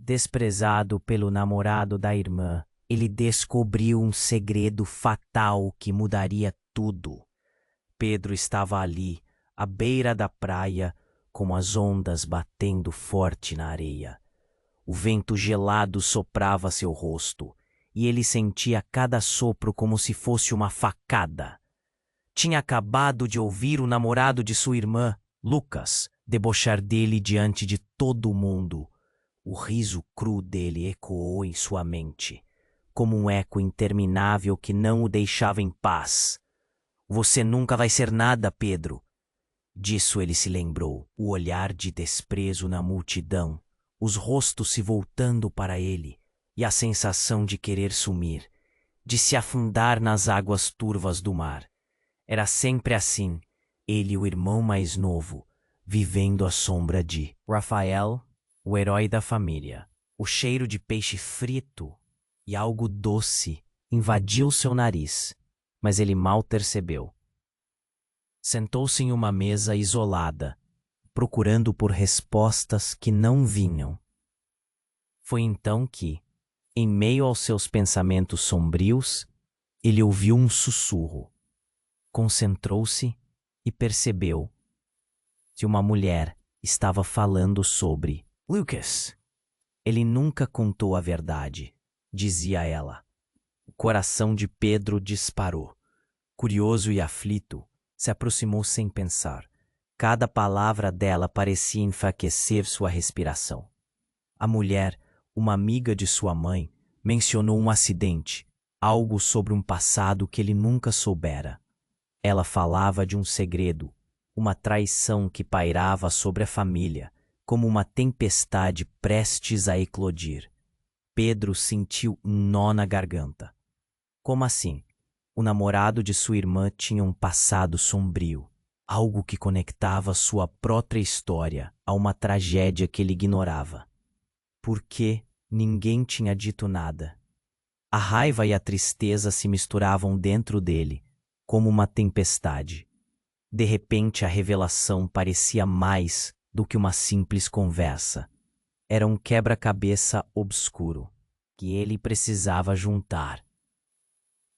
Desprezado pelo namorado da irmã, ele descobriu um segredo fatal que mudaria tudo. Pedro estava ali, à beira da praia, com as ondas batendo forte na areia. O vento gelado soprava seu rosto, e ele sentia cada sopro como se fosse uma facada. Tinha acabado de ouvir o namorado de sua irmã, Lucas, debochar dele diante de todo o mundo. O riso cru dele ecoou em sua mente, como um eco interminável que não o deixava em paz. Você nunca vai ser nada, Pedro. Disso ele se lembrou, o olhar de desprezo na multidão, os rostos se voltando para ele e a sensação de querer sumir, de se afundar nas águas turvas do mar. Era sempre assim, ele, o irmão mais novo, vivendo à sombra de Rafael, o herói da família. O cheiro de peixe frito e algo doce invadiu seu nariz, mas ele mal percebeu. Sentou-se em uma mesa isolada, procurando por respostas que não vinham. Foi então que, em meio aos seus pensamentos sombrios, ele ouviu um sussurro. Concentrou-se e percebeu que uma mulher estava falando sobre Lucas. Ele nunca contou a verdade, dizia ela. O coração de Pedro disparou. Curioso e aflito, se aproximou sem pensar. Cada palavra dela parecia enfraquecer sua respiração. A mulher, uma amiga de sua mãe, mencionou um acidente, algo sobre um passado que ele nunca soubera. Ela falava de um segredo, uma traição que pairava sobre a família, como uma tempestade prestes a eclodir. Pedro sentiu um nó na garganta. Como assim? O namorado de sua irmã tinha um passado sombrio, algo que conectava sua própria história a uma tragédia que ele ignorava. Por que ninguém tinha dito nada? A raiva e a tristeza se misturavam dentro dele, como uma tempestade. De repente, a revelação parecia mais do que uma simples conversa. Era um quebra-cabeça obscuro, que ele precisava juntar.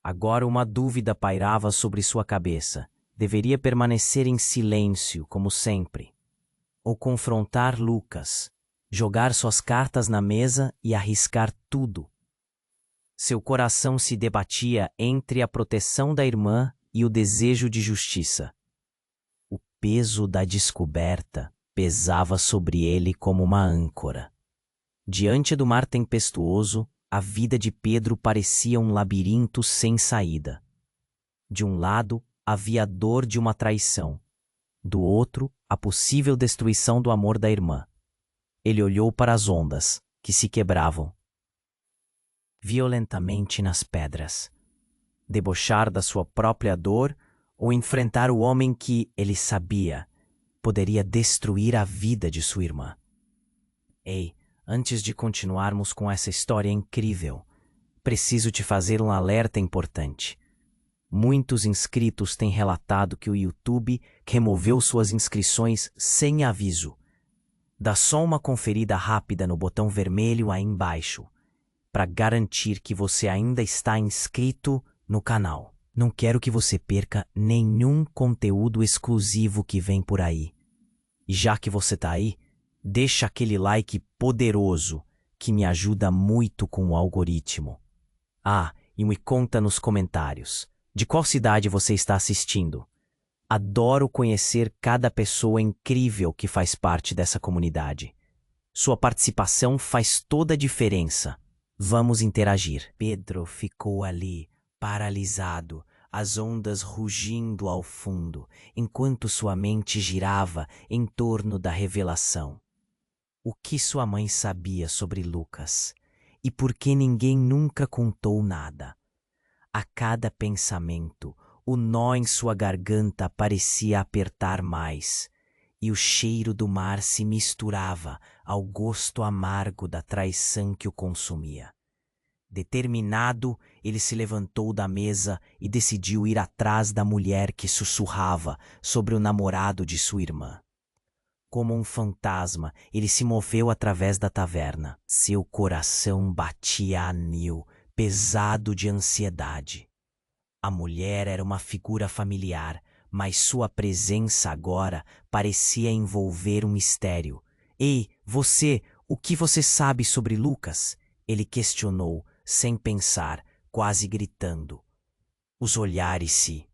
Agora uma dúvida pairava sobre sua cabeça. Deveria permanecer em silêncio, como sempre, ou confrontar Lucas, jogar suas cartas na mesa e arriscar tudo. Seu coração se debatia entre a proteção da irmã e o desejo de justiça. O peso da descoberta pesava sobre ele como uma âncora. Diante do mar tempestuoso, a vida de Pedro parecia um labirinto sem saída. De um lado, havia a dor de uma traição. Do outro, a possível destruição do amor da irmã. Ele olhou para as ondas, que se quebravam violentamente nas pedras. Debochar da sua própria dor ou enfrentar o homem que, ele sabia, poderia destruir a vida de sua irmã. Ei, antes de continuarmos com essa história incrível, preciso te fazer um alerta importante. Muitos inscritos têm relatado que o YouTube removeu suas inscrições sem aviso. Dá só uma conferida rápida no botão vermelho aí embaixo, para garantir que você ainda está inscrito no canal. Não quero que você perca nenhum conteúdo exclusivo que vem por aí. E já que você está aí, deixa aquele like poderoso que me ajuda muito com o algoritmo. Ah, e me conta nos comentários, de qual cidade você está assistindo? Adoro conhecer cada pessoa incrível que faz parte dessa comunidade. Sua participação faz toda a diferença. Vamos interagir. Pedro ficou ali, paralisado, as ondas rugindo ao fundo, enquanto sua mente girava em torno da revelação. O que sua mãe sabia sobre Lucas? E por que ninguém nunca contou nada? A cada pensamento, o nó em sua garganta parecia apertar mais, e o cheiro do mar se misturava ao gosto amargo da traição que o consumia. Determinado, ele se levantou da mesa e decidiu ir atrás da mulher que sussurrava sobre o namorado de sua irmã. Como um fantasma, ele se moveu através da taverna. Seu coração batia a anil, pesado de ansiedade. A mulher era uma figura familiar, mas sua presença agora parecia envolver um mistério. Ei, você, o que você sabe sobre Lucas? Ele questionou, sem pensar, quase gritando. Os olhares se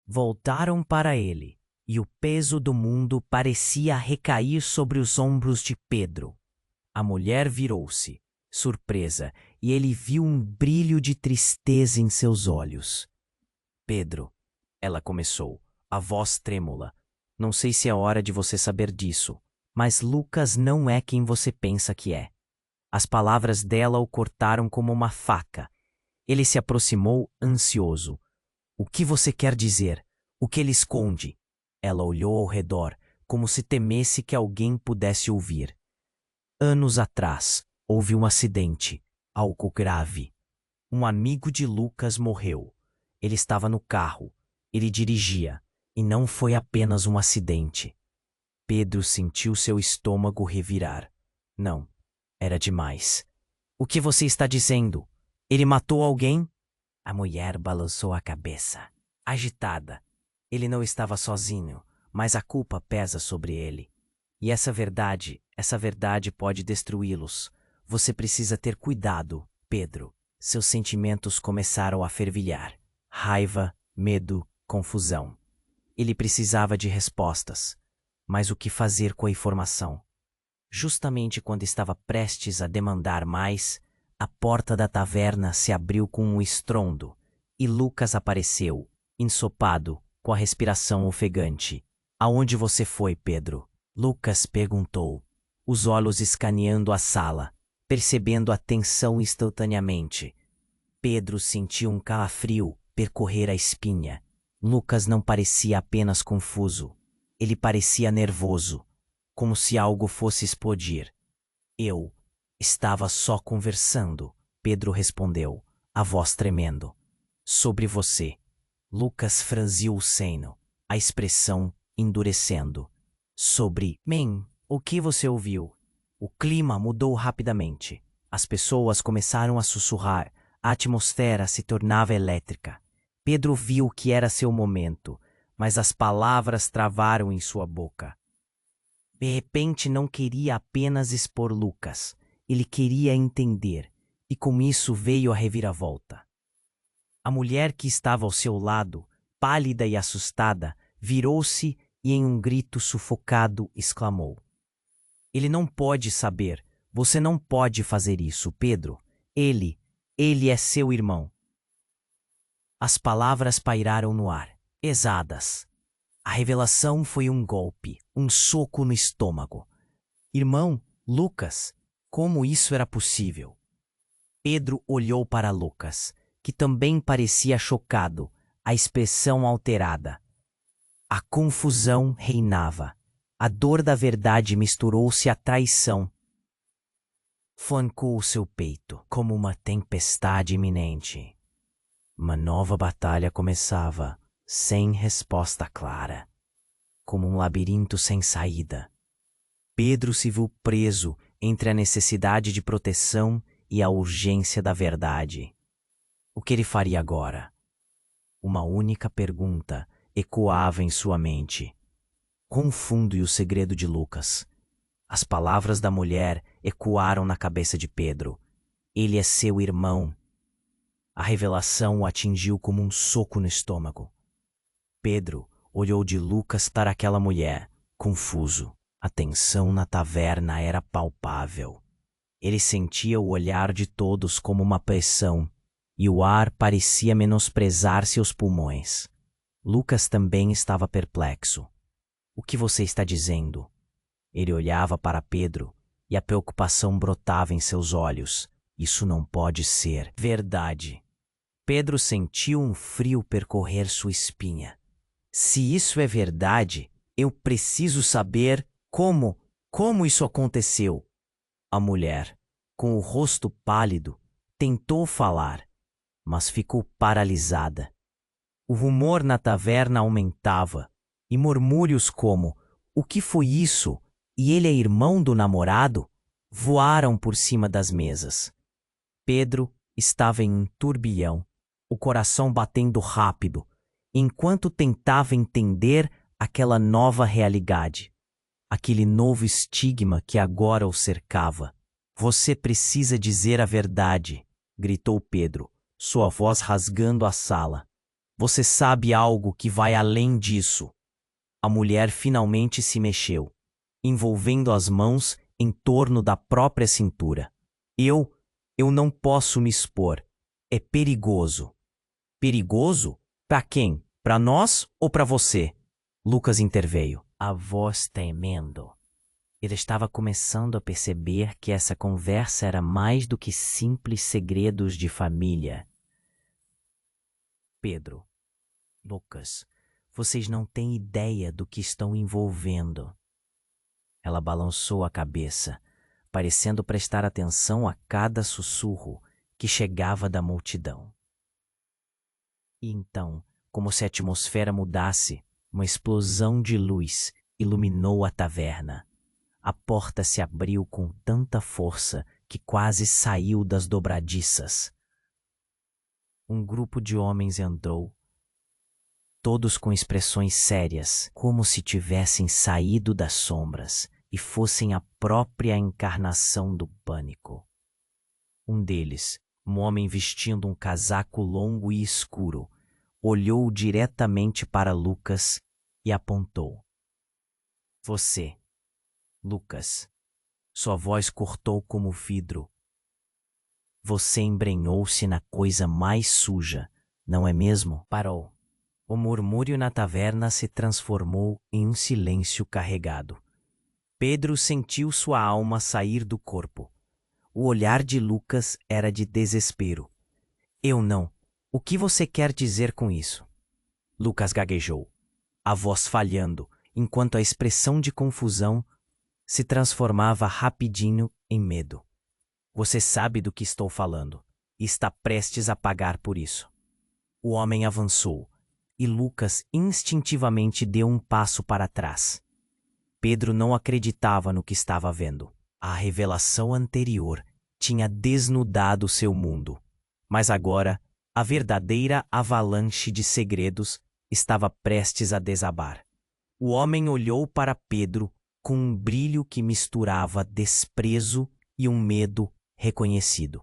voltaram para ele, e o peso do mundo parecia recair sobre os ombros de Pedro. A mulher virou-se, surpresa, e ele viu um brilho de tristeza em seus olhos. Pedro, ela começou, a voz trêmula. Não sei se é hora de você saber disso, mas Lucas não é quem você pensa que é. As palavras dela o cortaram como uma faca. Ele se aproximou, ansioso. O que você quer dizer? O que ele esconde? Ela olhou ao redor, como se temesse que alguém pudesse ouvir. Anos atrás, houve um acidente, algo grave. Um amigo de Lucas morreu. Ele estava no carro. Ele dirigia. E não foi apenas um acidente. Pedro sentiu seu estômago revirar. Não, era demais. O que você está dizendo? Ele matou alguém? A mulher balançou a cabeça, agitada. Ele não estava sozinho, mas a culpa pesa sobre ele. E essa verdade pode destruí-los. Você precisa ter cuidado, Pedro. Seus sentimentos começaram a fervilhar. Raiva, medo, confusão. Ele precisava de respostas. Mas o que fazer com a informação? Justamente quando estava prestes a demandar mais, a porta da taverna se abriu com um estrondo, e Lucas apareceu, ensopado, com a respiração ofegante. Aonde você foi, Pedro? Lucas perguntou, os olhos escaneando a sala, percebendo a tensão instantaneamente. Pedro sentiu um calafrio percorrer a espinha. Lucas não parecia apenas confuso. Ele parecia nervoso, como se algo fosse explodir. Eu estava só conversando, Pedro respondeu, a voz tremendo. Sobre você. Lucas franziu o ceno, a expressão endurecendo. Sobre mim, o que você ouviu? O clima mudou rapidamente. As pessoas começaram a sussurrar, a atmosfera se tornava elétrica. Pedro viu que era seu momento, mas as palavras travaram em sua boca. De repente não queria apenas expor Lucas, ele queria entender, e com isso veio a reviravolta. A mulher que estava ao seu lado, pálida e assustada, virou-se e em um grito sufocado exclamou. Ele não pode saber, você não pode fazer isso, Pedro. Ele é seu irmão. As palavras pairaram no ar, pesadas. A revelação foi um golpe, um soco no estômago. Irmão, Lucas, como isso era possível? Pedro olhou para Lucas, que também parecia chocado, a expressão alterada. A confusão reinava. A dor da verdade misturou-se à traição. Flancou seu peito como uma tempestade iminente. Uma nova batalha começava, sem resposta clara, como um labirinto sem saída. Pedro se viu preso entre a necessidade de proteção e a urgência da verdade. O que ele faria agora? Uma única pergunta ecoava em sua mente. Quão fundo e o segredo de Lucas? As palavras da mulher ecoaram na cabeça de Pedro. Ele é seu irmão. A revelação o atingiu como um soco no estômago. Pedro olhou de Lucas para aquela mulher, confuso. A tensão na taverna era palpável. Ele sentia o olhar de todos como uma pressão, e o ar parecia menosprezar seus pulmões. Lucas também estava perplexo. O que você está dizendo? Ele olhava para Pedro, e a preocupação brotava em seus olhos. Isso não pode ser verdade. Pedro sentiu um frio percorrer sua espinha. Se isso é verdade, eu preciso saber como isso aconteceu. A mulher, com o rosto pálido, tentou falar, mas ficou paralisada. O rumor na taverna aumentava, e murmúrios como O que foi isso? E ele é irmão do namorado? Voaram por cima das mesas. Pedro estava em um turbilhão, o coração batendo rápido, enquanto tentava entender aquela nova realidade, aquele novo estigma que agora o cercava. Você precisa dizer a verdade, gritou Pedro, sua voz rasgando a sala. Você sabe algo que vai além disso. A mulher finalmente se mexeu, envolvendo as mãos em torno da própria cintura. Eu não posso me expor. É perigoso. Perigoso? Para quem? Para nós ou para você? Lucas interveio, a voz tremendo. Ele estava começando a perceber que essa conversa era mais do que simples segredos de família. Pedro, Lucas, vocês não têm ideia do que estão envolvendo. Ela balançou a cabeça, parecendo prestar atenção a cada sussurro que chegava da multidão. E então, como se a atmosfera mudasse, uma explosão de luz iluminou a taverna. A porta se abriu com tanta força que quase saiu das dobradiças. Um grupo de homens entrou, todos com expressões sérias, como se tivessem saído das sombras e fossem a própria encarnação do pânico. Um deles, um homem vestindo um casaco longo e escuro, olhou diretamente para Lucas e apontou. Você, Lucas. Sua voz cortou como vidro. Você embrenhou-se na coisa mais suja, não é mesmo? Parou. O murmúrio na taverna se transformou em um silêncio carregado. Pedro sentiu sua alma sair do corpo. O olhar de Lucas era de desespero. Eu não. O que você quer dizer com isso? Lucas gaguejou, a voz falhando, enquanto a expressão de confusão se transformava rapidinho em medo. Você sabe do que estou falando e está prestes a pagar por isso. O homem avançou e Lucas instintivamente deu um passo para trás. Pedro não acreditava no que estava vendo. A revelação anterior tinha desnudado seu mundo, mas agora a verdadeira avalanche de segredos estava prestes a desabar. O homem olhou para Pedro com um brilho que misturava desprezo e um medo reconhecido.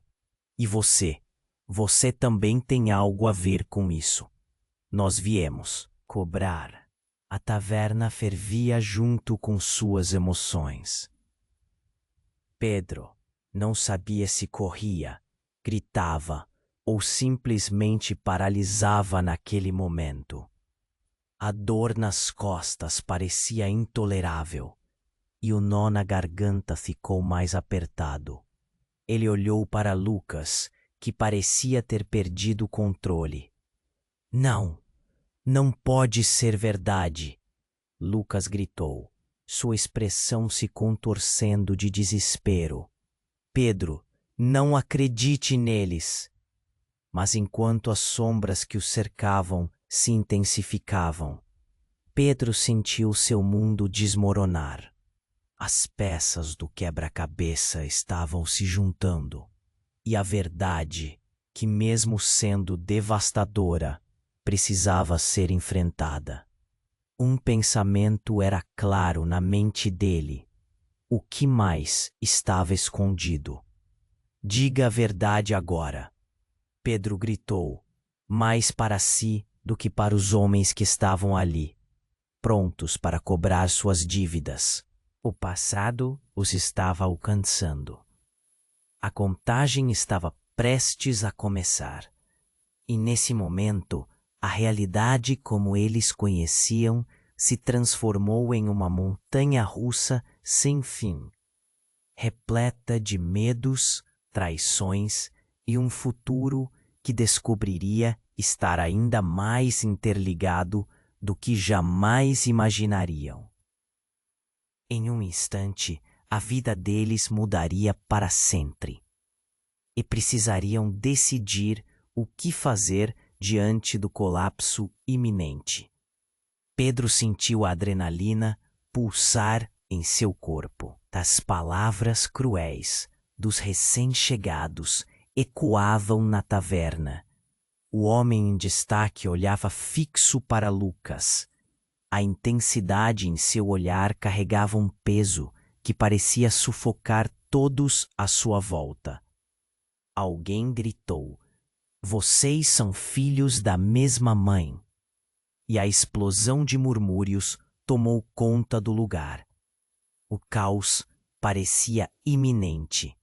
E você também tem algo a ver com isso. Nós viemos cobrar. A taverna fervia junto com suas emoções. Pedro não sabia se corria, gritava ou simplesmente paralisava naquele momento. A dor nas costas parecia intolerável e o nó na garganta ficou mais apertado. Ele olhou para Lucas, que parecia ter perdido o controle. Não, não pode ser verdade, Lucas gritou, sua expressão se contorcendo de desespero. Pedro, não acredite neles. Mas enquanto as sombras que o cercavam se intensificavam, Pedro sentiu seu mundo desmoronar. As peças do quebra-cabeça estavam se juntando, e a verdade, que mesmo sendo devastadora, precisava ser enfrentada. Um pensamento era claro na mente dele. O que mais estava escondido? Diga a verdade agora, Pedro gritou, mais para si do que para os homens que estavam ali, prontos para cobrar suas dívidas. O passado os estava alcançando. A contagem estava prestes a começar. E nesse momento, a realidade como eles conheciam se transformou em uma montanha-russa sem fim, repleta de medos, traições e um futuro que descobriria estar ainda mais interligado do que jamais imaginariam. Em um instante, a vida deles mudaria para sempre. E precisariam decidir o que fazer diante do colapso iminente. Pedro sentiu a adrenalina pulsar em seu corpo. As palavras cruéis dos recém-chegados ecoavam na taverna. O homem em destaque olhava fixo para Lucas. A intensidade em seu olhar carregava um peso que parecia sufocar todos à sua volta. Alguém gritou: "Vocês são filhos da mesma mãe." E a explosão de murmúrios tomou conta do lugar. O caos parecia iminente.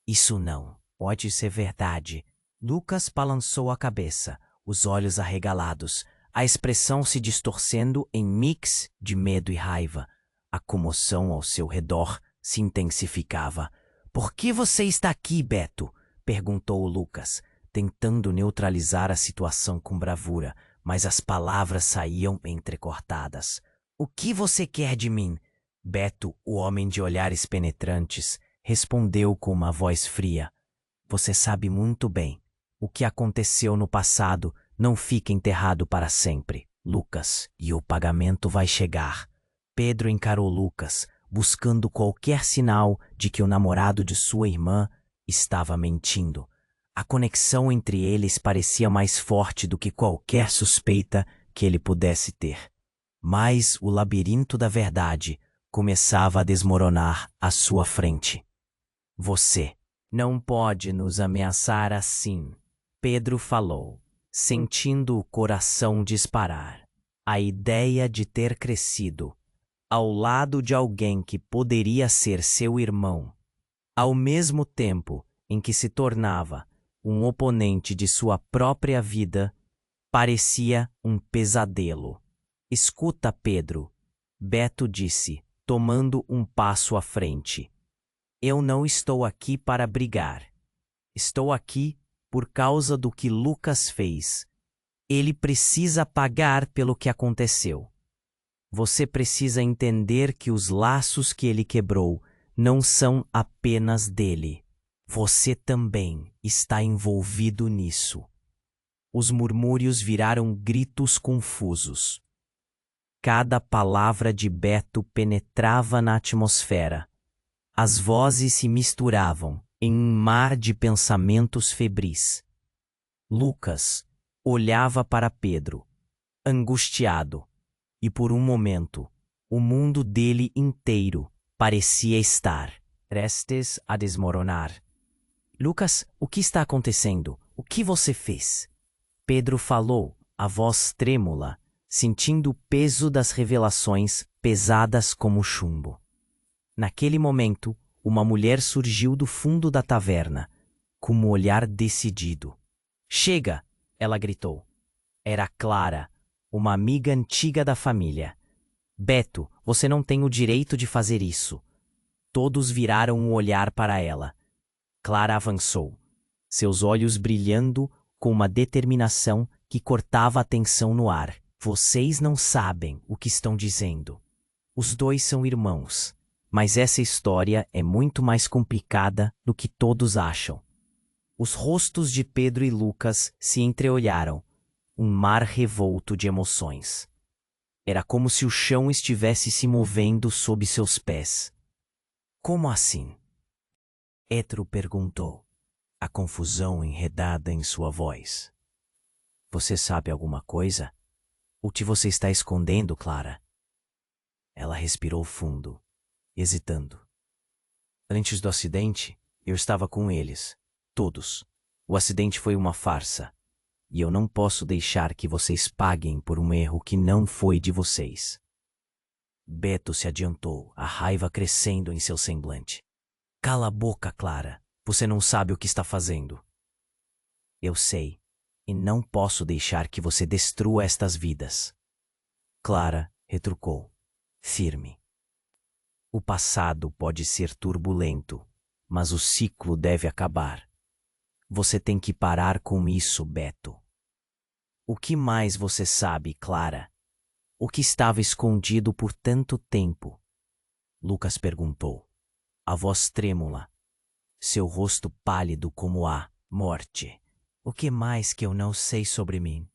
"Isso não pode ser verdade." Lucas balançou a cabeça, os olhos arregalados, a expressão se distorcendo em mix de medo e raiva. A comoção ao seu redor se intensificava. "Por que você está aqui, Beto?" perguntou Lucas, tentando neutralizar a situação com bravura, mas as palavras saíam entrecortadas. "O que você quer de mim?" Beto, o homem de olhares penetrantes, respondeu com uma voz fria. "Você sabe muito bem. O que aconteceu no passado não fica enterrado para sempre, Lucas, e o pagamento vai chegar." Pedro encarou Lucas, buscando qualquer sinal de que o namorado de sua irmã estava mentindo. A conexão entre eles parecia mais forte do que qualquer suspeita que ele pudesse ter. Mas o labirinto da verdade começava a desmoronar à sua frente. "Você não pode nos ameaçar assim," Pedro falou, sentindo o coração disparar. A ideia de ter crescido ao lado de alguém que poderia ser seu irmão, ao mesmo tempo em que se tornava um oponente de sua própria vida, parecia um pesadelo. "Escuta, Pedro," Beto disse, tomando um passo à frente. "Eu não estou aqui para brigar. Estou aqui por causa do que Lucas fez. Ele precisa pagar pelo que aconteceu. Você precisa entender que os laços que ele quebrou não são apenas dele. Você também está envolvido nisso." Os murmúrios viraram gritos confusos. Cada palavra de Beto penetrava na atmosfera. As vozes se misturavam em um mar de pensamentos febris. Lucas olhava para Pedro, angustiado, e por um momento, o mundo dele inteiro parecia estar prestes a desmoronar. "Lucas, o que está acontecendo? O que você fez?" Pedro falou, a voz trêmula, sentindo o peso das revelações pesadas como chumbo. Naquele momento, uma mulher surgiu do fundo da taverna, com um olhar decidido. "Chega!" ela gritou. Era Clara, uma amiga antiga da família. "Beto, você não tem o direito de fazer isso." Todos viraram um olhar para ela. Clara avançou, seus olhos brilhando com uma determinação que cortava a tensão no ar. "Vocês não sabem o que estão dizendo. Os dois são irmãos. Mas essa história é muito mais complicada do que todos acham." Os rostos de Pedro e Lucas se entreolharam, um mar revolto de emoções. Era como se o chão estivesse se movendo sob seus pés. "Como assim?" Pedro perguntou, a confusão enredada em sua voz. "Você sabe alguma coisa? O que você está escondendo, Clara?" Ela respirou fundo, hesitando. "Antes do acidente, eu estava com eles, todos. O acidente foi uma farsa, e eu não posso deixar que vocês paguem por um erro que não foi de vocês." Beto se adiantou, a raiva crescendo em seu semblante. "Cala a boca, Clara. Você não sabe o que está fazendo." "Eu sei, e não posso deixar que você destrua estas vidas." Clara retrucou, firme. "O passado pode ser turbulento, mas o ciclo deve acabar. Você tem que parar com isso, Beto." "O que mais você sabe, Clara? O que estava escondido por tanto tempo?" Lucas perguntou, a voz trêmula, seu rosto pálido como a morte. "O que mais que eu não sei sobre mim?"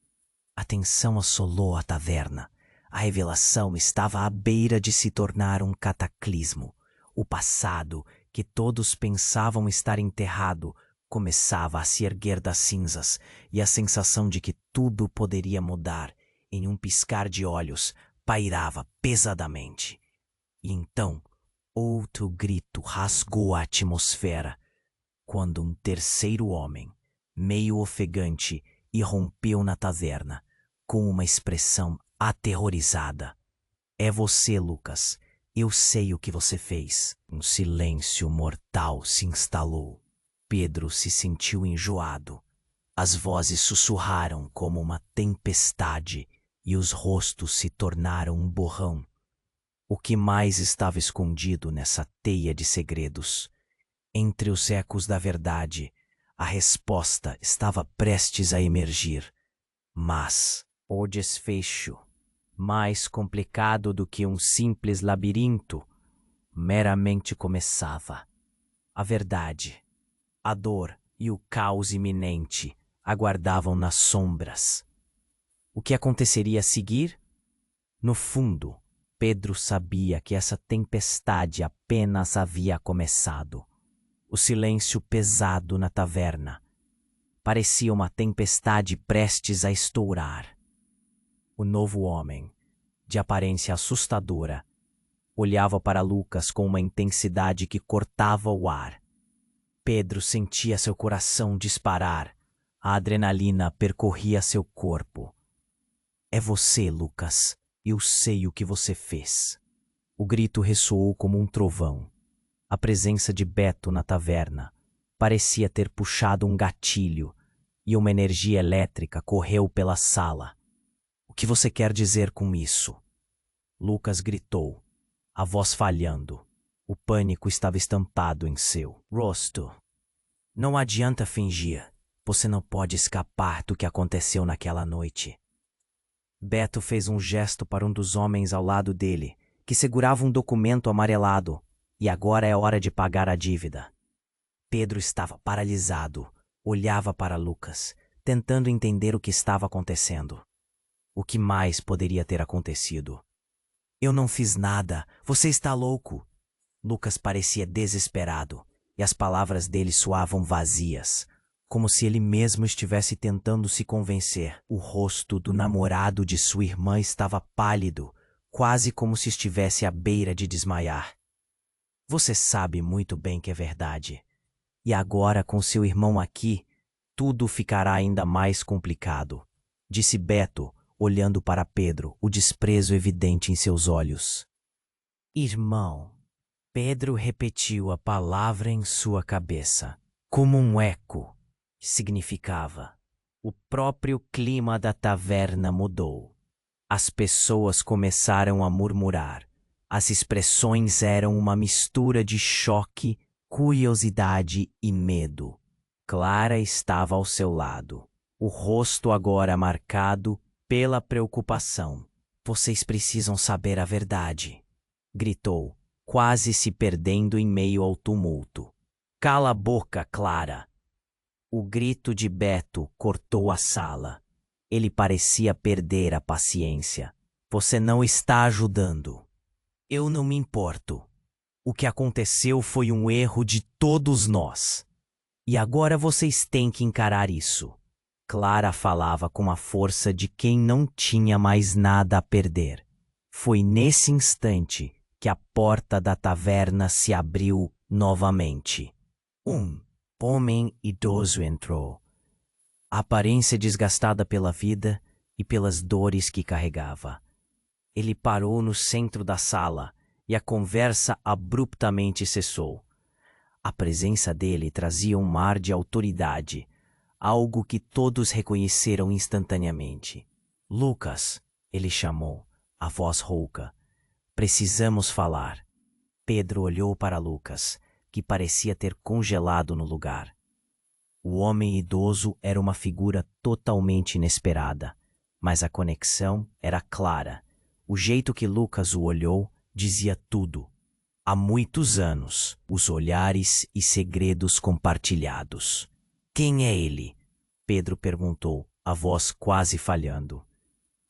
A tensão assolou a taverna. A revelação estava à beira de se tornar um cataclismo. O passado, que todos pensavam estar enterrado, começava a se erguer das cinzas, e a sensação de que tudo poderia mudar em um piscar de olhos pairava pesadamente. E então, outro grito rasgou a atmosfera, quando um terceiro homem, meio ofegante, irrompeu na taverna, com uma expressão aterrorizada. É você, Lucas. Eu sei o que você fez. Um silêncio mortal se instalou. Pedro se sentiu enjoado. As vozes sussurraram como uma tempestade e os rostos se tornaram um borrão. O que mais estava escondido nessa teia de segredos? Entre os ecos da verdade, a resposta estava prestes a emergir. Mas o desfecho, mais complicado do que um simples labirinto, meramente começava. A verdade, a dor e o caos iminente aguardavam nas sombras. O que aconteceria a seguir? No fundo, Pedro sabia que essa tempestade apenas havia começado. O silêncio pesado na taverna parecia uma tempestade prestes a estourar. O novo homem, de aparência assustadora, olhava para Lucas com uma intensidade que cortava o ar. Pedro sentia seu coração disparar. A adrenalina percorria seu corpo. É você, Lucas. Eu sei o que você fez. O grito ressoou como um trovão. A presença de Beto na taverna parecia ter puxado um gatilho e uma energia elétrica correu pela sala. O que você quer dizer com isso? Lucas gritou, a voz falhando. O pânico estava estampado em seu rosto. Não adianta fingir. Você não pode escapar do que aconteceu naquela noite. Beto fez um gesto para um dos homens ao lado dele, que segurava um documento amarelado, e agora é hora de pagar a dívida. Pedro estava paralisado, olhava para Lucas, tentando entender o que estava acontecendo. O que mais poderia ter acontecido? Eu não fiz nada, você está louco. Lucas parecia desesperado, e as palavras dele soavam vazias, como se ele mesmo estivesse tentando se convencer. O rosto do namorado de sua irmã estava pálido, quase como se estivesse à beira de desmaiar. Você sabe muito bem que é verdade. E agora, com seu irmão aqui, tudo ficará ainda mais complicado, disse Beto, olhando para Pedro, o desprezo evidente em seus olhos. Irmão. Pedro repetiu a palavra em sua cabeça, como um eco. Significava. O próprio clima da taverna mudou. As pessoas começaram a murmurar. As expressões eram uma mistura de choque, curiosidade e medo. Clara estava ao seu lado, o rosto agora marcado pela preocupação. Vocês precisam saber a verdade, gritou, quase se perdendo em meio ao tumulto. Cala a boca, Clara! O grito de Beto cortou a sala. Ele parecia perder a paciência. Você não está ajudando. Eu não me importo. O que aconteceu foi um erro de todos nós. E agora vocês têm que encarar isso. Clara falava com a força de quem não tinha mais nada a perder. Foi nesse instante que a porta da taverna se abriu novamente. Um homem idoso entrou, a aparência desgastada pela vida e pelas dores que carregava. Ele parou no centro da sala e a conversa abruptamente cessou. A presença dele trazia um ar de autoridade, algo que todos reconheceram instantaneamente. Lucas, ele chamou, a voz rouca. Precisamos falar. Pedro olhou para Lucas, que parecia ter congelado no lugar. O homem idoso era uma figura totalmente inesperada, mas a conexão era clara. O jeito que Lucas o olhou dizia tudo. Há muitos anos, os olhares e segredos compartilhados. Quem é ele? Pedro perguntou, a voz quase falhando.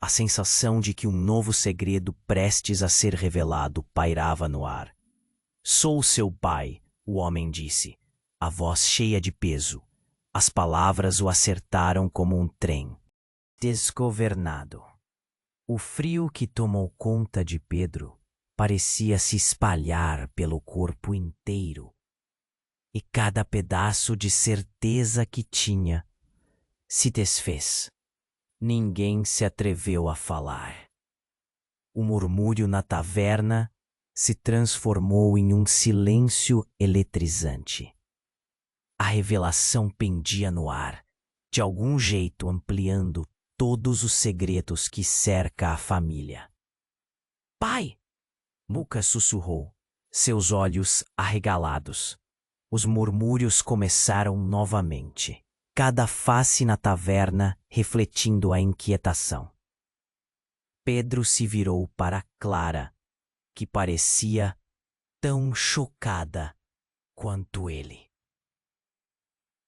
A sensação de que um novo segredo prestes a ser revelado pairava no ar. Sou seu pai, o homem disse, a voz cheia de peso. As palavras o acertaram como um trem. Desgovernado. O frio que tomou conta de Pedro parecia se espalhar pelo corpo inteiro. E cada pedaço de certeza que tinha se desfez. Ninguém se atreveu a falar. O murmúrio na taverna se transformou em um silêncio eletrizante. A revelação pendia no ar, de algum jeito ampliando todos os segredos que cerca a família. Pai! Lucas sussurrou, seus olhos arregalados. Os murmúrios começaram novamente, cada face na taverna refletindo a inquietação. Pedro se virou para Clara, que parecia tão chocada quanto ele.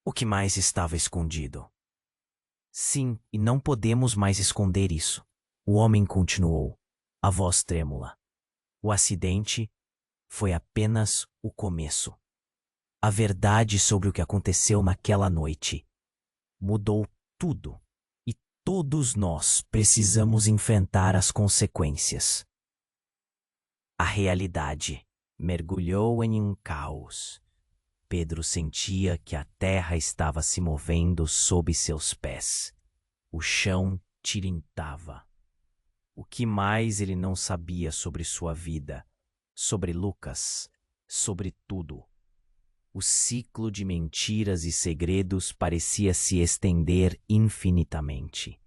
O que mais estava escondido? Sim, e não podemos mais esconder isso. O homem continuou, a voz trêmula. O acidente foi apenas o começo. A verdade sobre o que aconteceu naquela noite mudou tudo, e todos nós precisamos enfrentar as consequências. A realidade mergulhou em um caos. Pedro sentia que a terra estava se movendo sob seus pés. O chão tirintava. O que mais ele não sabia sobre sua vida, sobre Lucas, sobre tudo? O ciclo de mentiras e segredos parecia se estender infinitamente.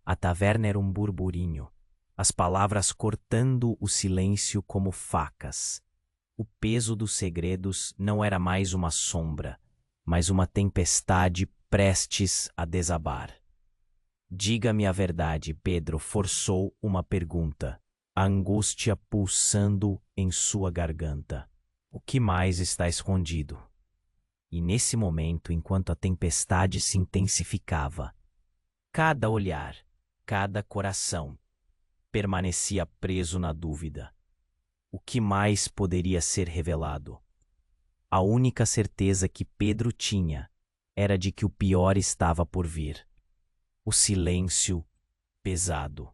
A taverna era um burburinho, as palavras cortando o silêncio como facas. O peso dos segredos não era mais uma sombra, mas uma tempestade prestes a desabar. Diga-me a verdade, Pedro forçou uma pergunta, a angústia pulsando em sua garganta. O que mais está escondido? E nesse momento, enquanto a tempestade se intensificava, cada olhar, cada coração permanecia preso na dúvida. O que mais poderia ser revelado? A única certeza que Pedro tinha era de que o pior estava por vir. O silêncio pesado.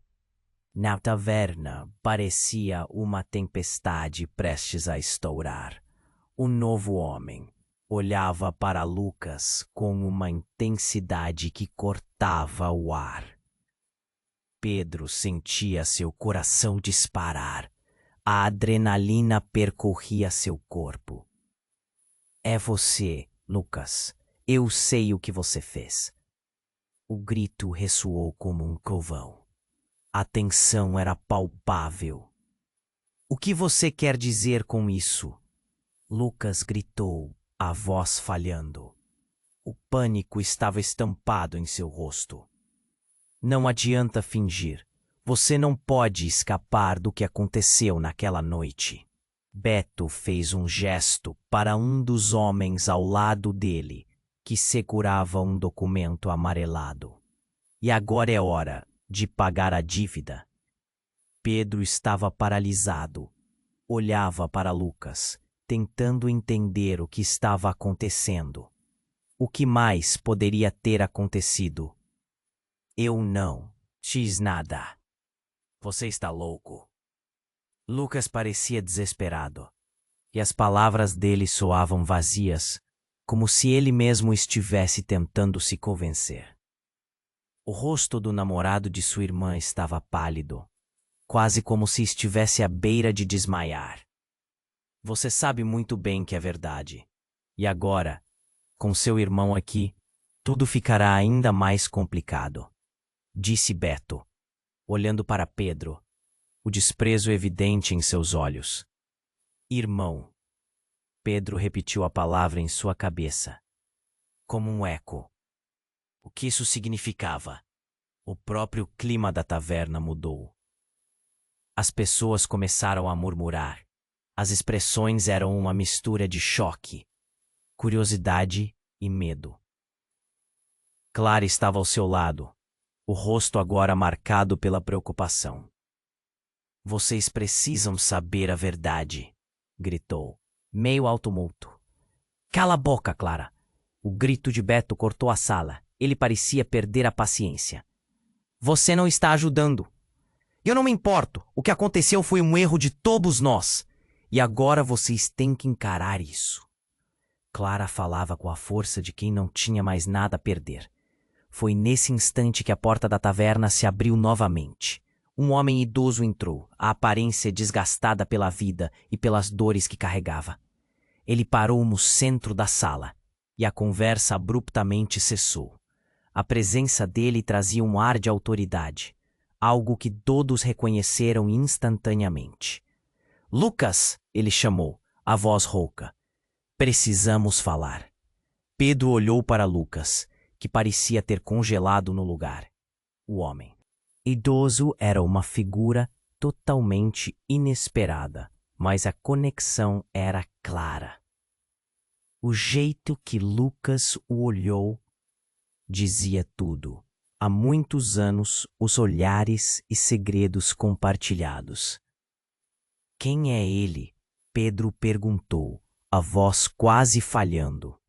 Na taverna parecia uma tempestade prestes a estourar. O novo homem olhava para Lucas com uma intensidade que cortava o ar. Pedro sentia seu coração disparar. A adrenalina percorria seu corpo. É você, Lucas. Eu sei o que você fez. O grito ressoou como um trovão. A tensão era palpável. O que você quer dizer com isso? Lucas gritou, a voz falhando. O pânico estava estampado em seu rosto. Não adianta fingir. Você não pode escapar do que aconteceu naquela noite. Beto fez um gesto para um dos homens ao lado dele, que segurava um documento amarelado. E agora é hora de pagar a dívida. Pedro estava paralisado. Olhava para Lucas, tentando entender o que estava acontecendo. O que mais poderia ter acontecido? Eu não fiz nada. Você está louco. Lucas parecia desesperado, e as palavras dele soavam vazias, como se ele mesmo estivesse tentando se convencer. O rosto do namorado de sua irmã estava pálido, quase como se estivesse à beira de desmaiar. Você sabe muito bem que é verdade. E agora, com seu irmão aqui, tudo ficará ainda mais complicado, disse Beto, olhando para Pedro, o desprezo evidente em seus olhos. Irmão. Pedro repetiu a palavra em sua cabeça, como um eco. O que isso significava? O próprio clima da taverna mudou. As pessoas começaram a murmurar. As expressões eram uma mistura de choque, curiosidade e medo. Clara estava ao seu lado, o rosto agora marcado pela preocupação. Vocês precisam saber a verdade, gritou, meio ao tumulto. Cala a boca, Clara. O grito de Beto cortou a sala. Ele parecia perder a paciência. Você não está ajudando. Eu não me importo. O que aconteceu foi um erro de todos nós. E agora vocês têm que encarar isso. Clara falava com a força de quem não tinha mais nada a perder. Foi nesse instante que a porta da taverna se abriu novamente. Um homem idoso entrou, a aparência desgastada pela vida e pelas dores que carregava. Ele parou no centro da sala, e a conversa abruptamente cessou. A presença dele trazia um ar de autoridade, algo que todos reconheceram instantaneamente. Lucas, ele chamou, a voz rouca. Precisamos falar. Pedro olhou para Lucas, que parecia ter congelado no lugar. O homem idoso era uma figura totalmente inesperada, mas a conexão era clara. O jeito que Lucas o olhou dizia tudo. Há muitos anos, os olhares e segredos compartilhados. Quem é ele? Pedro perguntou, a voz quase falhando.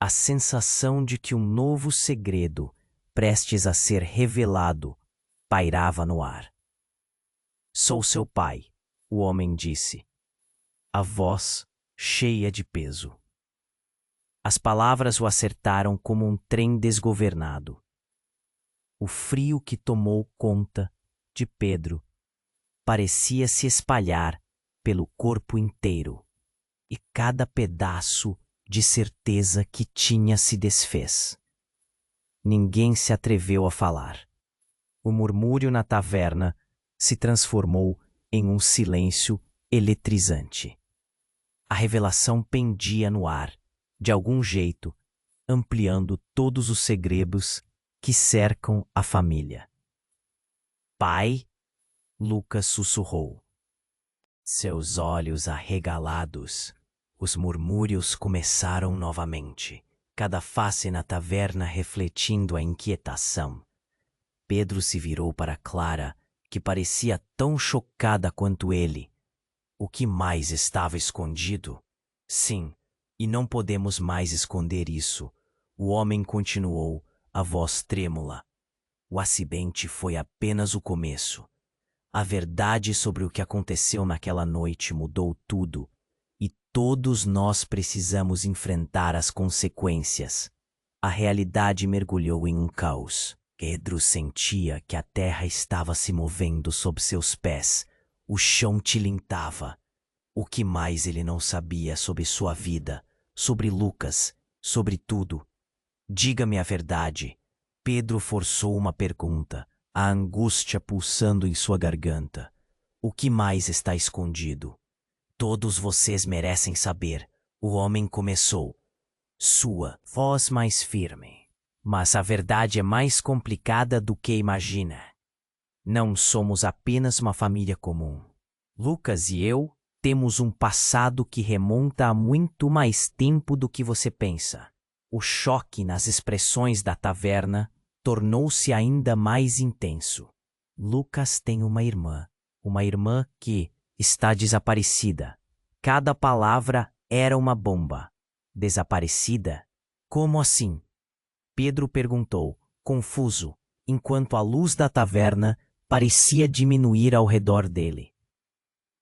A sensação de que um novo segredo, prestes a ser revelado, pairava no ar. Sou seu pai, o homem disse, a voz cheia de peso. As palavras o acertaram como um trem desgovernado. O frio que tomou conta de Pedro parecia se espalhar pelo corpo inteiro, e cada pedaço de certeza que tinha se desfez. Ninguém se atreveu a falar. O murmúrio na taverna se transformou em um silêncio eletrizante. A revelação pendia no ar, de algum jeito, ampliando todos os segredos que cercam a família. Pai, Lucas sussurrou. Seus olhos arregalados. Os murmúrios começaram novamente, cada face na taverna refletindo a inquietação. Pedro se virou para Clara, que parecia tão chocada quanto ele. O que mais estava escondido? Sim, e não podemos mais esconder isso. O homem continuou, a voz trêmula. O acidente foi apenas o começo. A verdade sobre o que aconteceu naquela noite mudou tudo, e todos nós precisamos enfrentar as consequências. A realidade mergulhou em um caos. Pedro sentia que a terra estava se movendo sob seus pés. O chão tilintava. O que mais ele não sabia sobre sua vida, sobre Lucas, sobre tudo? Diga-me a verdade. Pedro forçou uma pergunta, a angústia pulsando em sua garganta. O que mais está escondido? Todos vocês merecem saber. O homem começou. Sua voz mais firme. Mas a verdade é mais complicada do que imagina. Não somos apenas uma família comum. Lucas e eu temos um passado que remonta a muito mais tempo do que você pensa. O choque nas expressões da taverna tornou-se ainda mais intenso. Lucas tem uma irmã que está desaparecida. Cada palavra era uma bomba. Desaparecida? Como assim? Pedro perguntou, confuso, enquanto a luz da taverna parecia diminuir ao redor dele.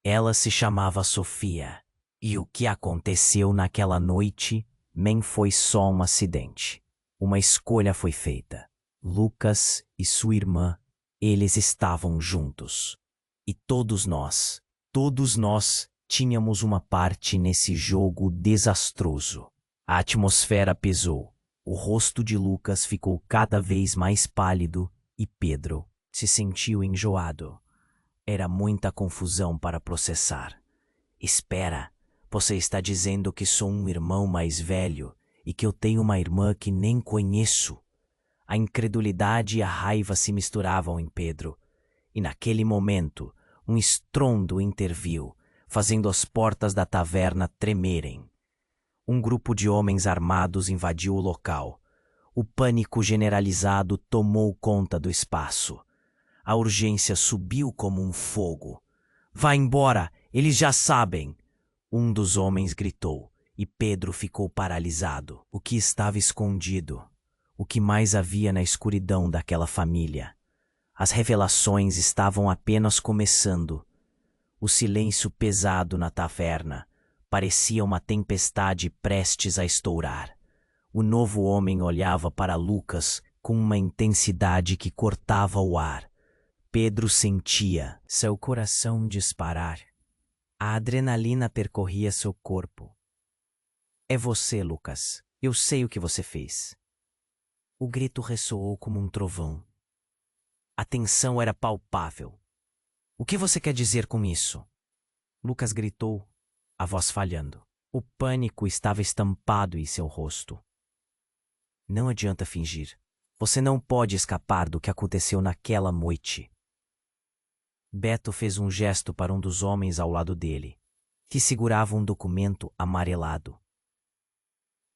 Ela se chamava Sofia, e o que aconteceu naquela noite nem foi só um acidente. Uma escolha foi feita. Lucas e sua irmã, eles estavam juntos. E todos nós tínhamos uma parte nesse jogo desastroso. A atmosfera pesou. O rosto de Lucas ficou cada vez mais pálido e Pedro se sentiu enjoado. Era muita confusão para processar. Espera, você está dizendo que sou um irmão mais velho e que eu tenho uma irmã que nem conheço? A incredulidade e a raiva se misturavam em Pedro. E naquele momento, um estrondo interviu, fazendo as portas da taverna tremerem. Um grupo de homens armados invadiu o local. O pânico generalizado tomou conta do espaço. A urgência subiu como um fogo. Vá embora, eles já sabem! Um dos homens gritou, e Pedro ficou paralisado. O que estava escondido? O que mais havia na escuridão daquela família? As revelações estavam apenas começando. O silêncio pesado na taverna parecia uma tempestade prestes a estourar. O novo homem olhava para Lucas com uma intensidade que cortava o ar. Pedro sentia seu coração disparar. A adrenalina percorria seu corpo. É você, Lucas. Eu sei o que você fez. O grito ressoou como um trovão. A tensão era palpável. O que você quer dizer com isso? Lucas gritou, a voz falhando. O pânico estava estampado em seu rosto. Não adianta fingir. Você não pode escapar do que aconteceu naquela noite. Beto fez um gesto para um dos homens ao lado dele, que segurava um documento amarelado.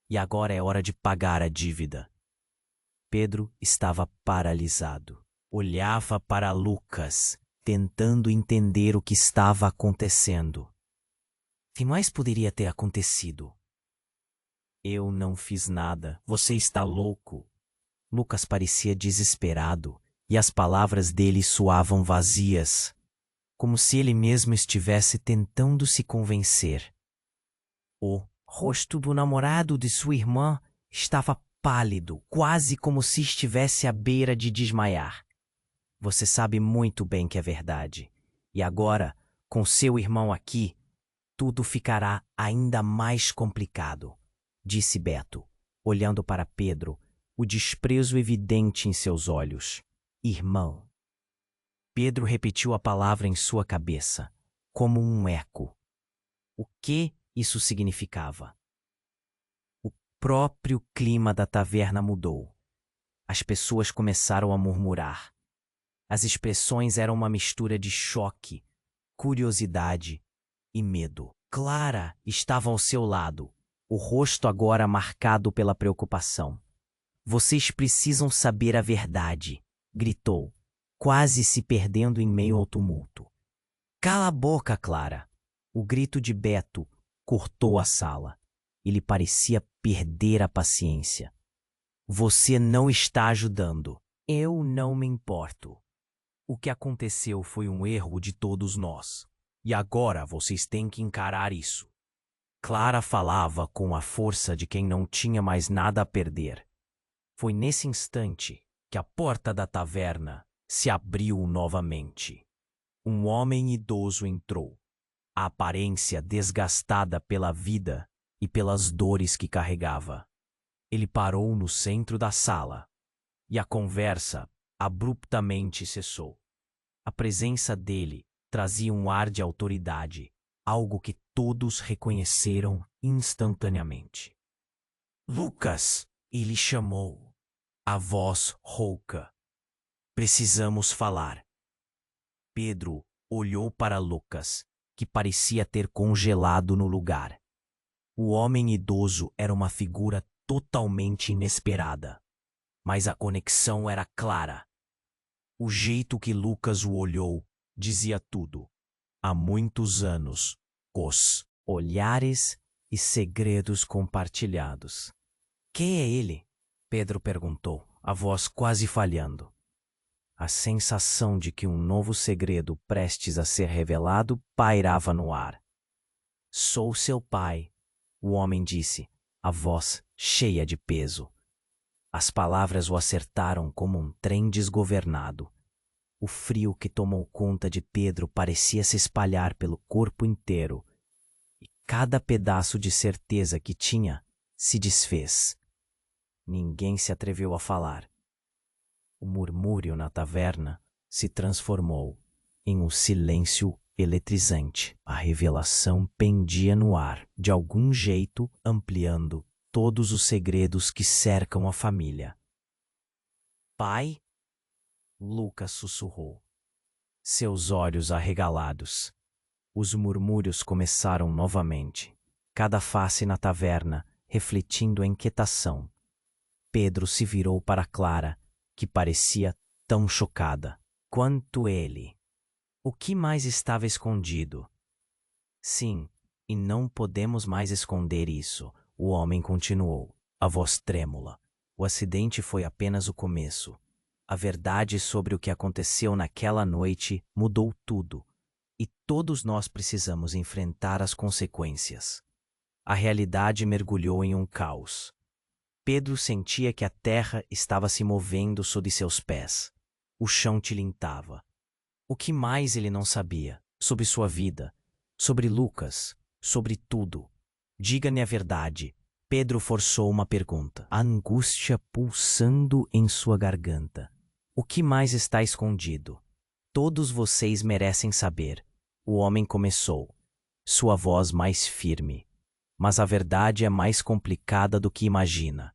E agora é hora de pagar a dívida. Pedro estava paralisado. Olhava para Lucas, tentando entender o que estava acontecendo. O que mais poderia ter acontecido? Eu não fiz nada. Você está louco. Lucas parecia desesperado, e as palavras dele soavam vazias, como se ele mesmo estivesse tentando se convencer. O rosto do namorado de sua irmã estava pálido, quase como se estivesse à beira de desmaiar. Você sabe muito bem que é verdade. E agora, com seu irmão aqui, tudo ficará ainda mais complicado, disse Beto, olhando para Pedro, o desprezo evidente em seus olhos. Irmão. Pedro repetiu a palavra em sua cabeça, como um eco. O que isso significava? O próprio clima da taverna mudou. As pessoas começaram a murmurar. As expressões eram uma mistura de choque, curiosidade e medo. Clara estava ao seu lado, o rosto agora marcado pela preocupação. Vocês precisam saber a verdade, gritou, quase se perdendo em meio ao tumulto. Cala a boca, Clara! O grito de Beto cortou a sala. Ele parecia perder a paciência. Você não está ajudando. Eu não me importo. O que aconteceu foi um erro de todos nós. E agora vocês têm que encarar isso. Clara falava com a força de quem não tinha mais nada a perder. Foi nesse instante que a porta da taverna se abriu novamente. Um homem idoso entrou, a aparência desgastada pela vida e pelas dores que carregava. Ele parou no centro da sala e a conversa abruptamente cessou. A presença dele trazia um ar de autoridade, algo que todos reconheceram instantaneamente. Lucas, ele chamou, a voz rouca. Precisamos falar. Pedro olhou para Lucas, que parecia ter congelado no lugar. O homem idoso era uma figura totalmente inesperada, mas a conexão era clara. O jeito que Lucas o olhou dizia tudo. Há muitos anos, os olhares e segredos compartilhados. Quem é ele? Pedro perguntou, a voz quase falhando. A sensação de que um novo segredo prestes a ser revelado pairava no ar. Sou seu pai, o homem disse, a voz cheia de peso. As palavras o acertaram como um trem desgovernado. O frio que tomou conta de Pedro parecia se espalhar pelo corpo inteiro, e cada pedaço de certeza que tinha se desfez. Ninguém se atreveu a falar. O murmúrio na taverna se transformou em um silêncio eletrizante. A revelação pendia no ar, de algum jeito ampliando todos os segredos que cercam a família. Pai? Lucas sussurrou, seus olhos arregalados. Os murmúrios começaram novamente, cada face na taverna refletindo a inquietação. Pedro se virou para Clara, que parecia tão chocada quanto ele. O que mais estava escondido? Sim, e não podemos mais esconder isso, o homem continuou, a voz trêmula. O acidente foi apenas o começo. A verdade sobre o que aconteceu naquela noite mudou tudo, e todos nós precisamos enfrentar as consequências. A realidade mergulhou em um caos. Pedro sentia que a terra estava se movendo sob seus pés. O chão tilintava. O que mais ele não sabia sobre sua vida, sobre Lucas, sobre tudo? Diga-me a verdade. Pedro forçou uma pergunta, a angústia pulsando em sua garganta. O que mais está escondido? Todos vocês merecem saber. O homem começou, sua voz mais firme. Mas a verdade é mais complicada do que imagina.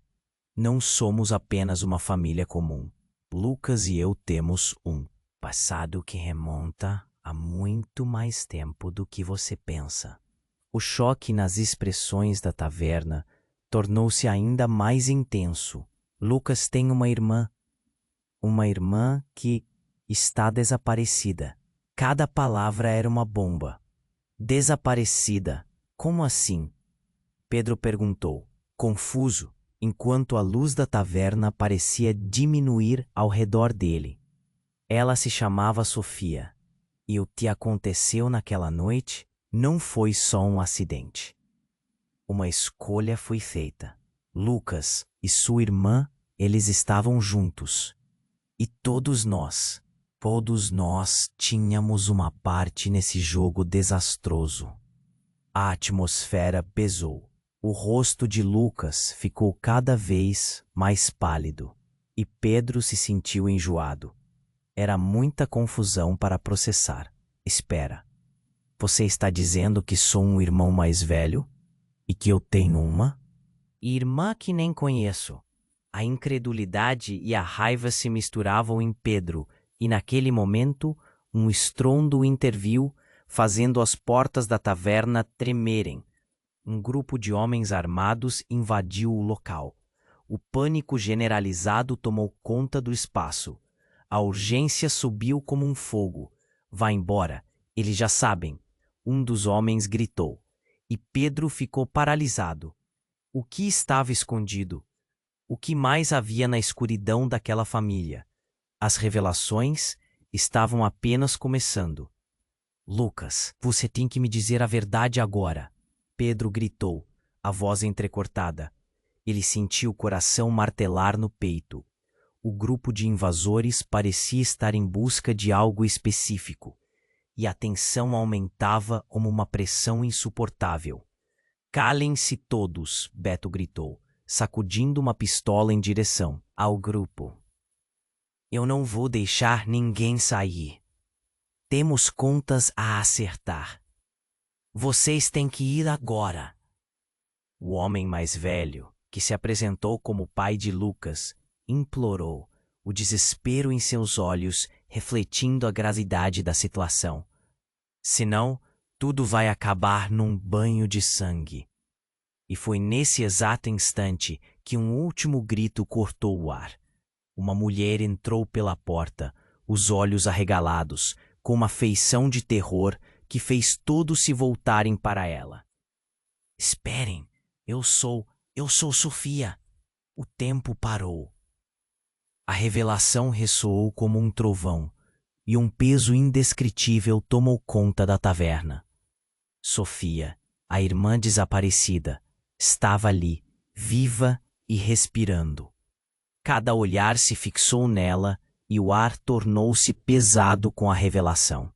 Não somos apenas uma família comum. Lucas e eu temos um passado que remonta a muito mais tempo do que você pensa. O choque nas expressões da taverna tornou-se ainda mais intenso. Lucas tem uma irmã que está desaparecida. Cada palavra era uma bomba. Desaparecida? Como assim? Pedro perguntou, confuso, enquanto a luz da taverna parecia diminuir ao redor dele. Ela se chamava Sofia, e o que aconteceu naquela noite não foi só um acidente. Uma escolha foi feita. Lucas e sua irmã, eles estavam juntos. E todos nós tínhamos uma parte nesse jogo desastroso. A atmosfera pesou. O rosto de Lucas ficou cada vez mais pálido, e Pedro se sentiu enjoado. Era muita confusão para processar. Espera, você está dizendo que sou um irmão mais velho? E que eu tenho uma? Irmã que nem conheço. A incredulidade e a raiva se misturavam em Pedro, e naquele momento um estrondo interviu, fazendo as portas da taverna tremerem. Um grupo de homens armados invadiu o local. O pânico generalizado tomou conta do espaço. A urgência subiu como um fogo. Vá embora, eles já sabem. Um dos homens gritou. E Pedro ficou paralisado. O que estava escondido? O que mais havia na escuridão daquela família? As revelações estavam apenas começando. Lucas, você tem que me dizer a verdade agora. Pedro gritou, a voz entrecortada. Ele sentiu o coração martelar no peito. O grupo de invasores parecia estar em busca de algo específico, e a tensão aumentava como uma pressão insuportável. Calem-se todos, Beto gritou, sacudindo uma pistola em direção ao grupo. Eu não vou deixar ninguém sair. Temos contas a acertar. Vocês têm que ir agora. O homem mais velho, que se apresentou como pai de Lucas, implorou, o desespero em seus olhos refletindo a gravidade da situação. Senão, tudo vai acabar num banho de sangue. E foi nesse exato instante que um último grito cortou o ar. Uma mulher entrou pela porta, os olhos arregalados, com uma feição de terror que fez todos se voltarem para ela. Esperem, eu sou Sofia. O tempo parou. A revelação ressoou como um trovão, e um peso indescritível tomou conta da taverna. Sofia, a irmã desaparecida, estava ali, viva e respirando. Cada olhar se fixou nela e o ar tornou-se pesado com a revelação.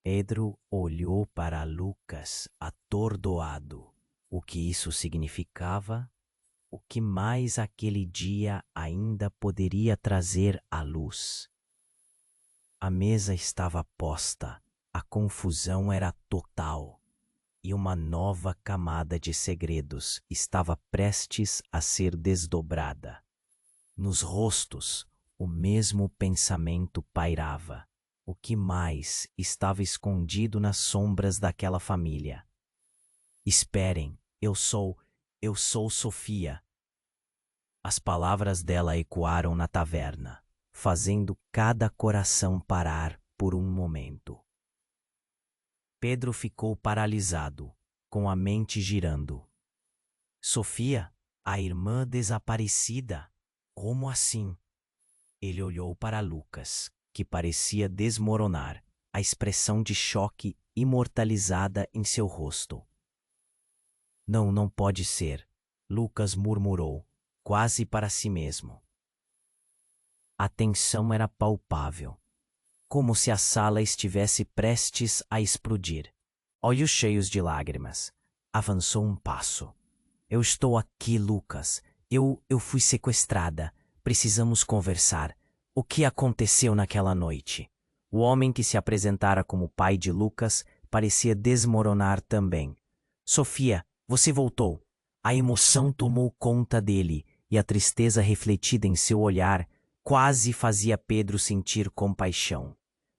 Pedro olhou para Lucas atordoado. O que isso significava? O que mais aquele dia ainda poderia trazer à luz? A mesa estava posta, a confusão era total, e uma nova camada de segredos estava prestes a ser desdobrada. Nos rostos, o mesmo pensamento pairava. O que mais estava escondido nas sombras daquela família? Esperem, eu sou Sofia. As palavras dela ecoaram na taverna, fazendo cada coração parar por um momento. Pedro ficou paralisado, com a mente girando. Sofia, a irmã desaparecida. Como assim? Ele olhou para Lucas, que parecia desmoronar, a expressão de choque imortalizada em seu rosto. Não, não pode ser, Lucas murmurou, quase para si mesmo. A tensão era palpável, como se a sala estivesse prestes a explodir. Olhos cheios de lágrimas, avançou um passo. Eu estou aqui, Lucas. Eu fui sequestrada. Precisamos conversar. O que aconteceu naquela noite? O homem que se apresentara como pai de Lucas parecia desmoronar também. Sofia, você voltou. A emoção tomou conta dele e a tristeza refletida em seu olhar quase fazia Pedro sentir compaixão.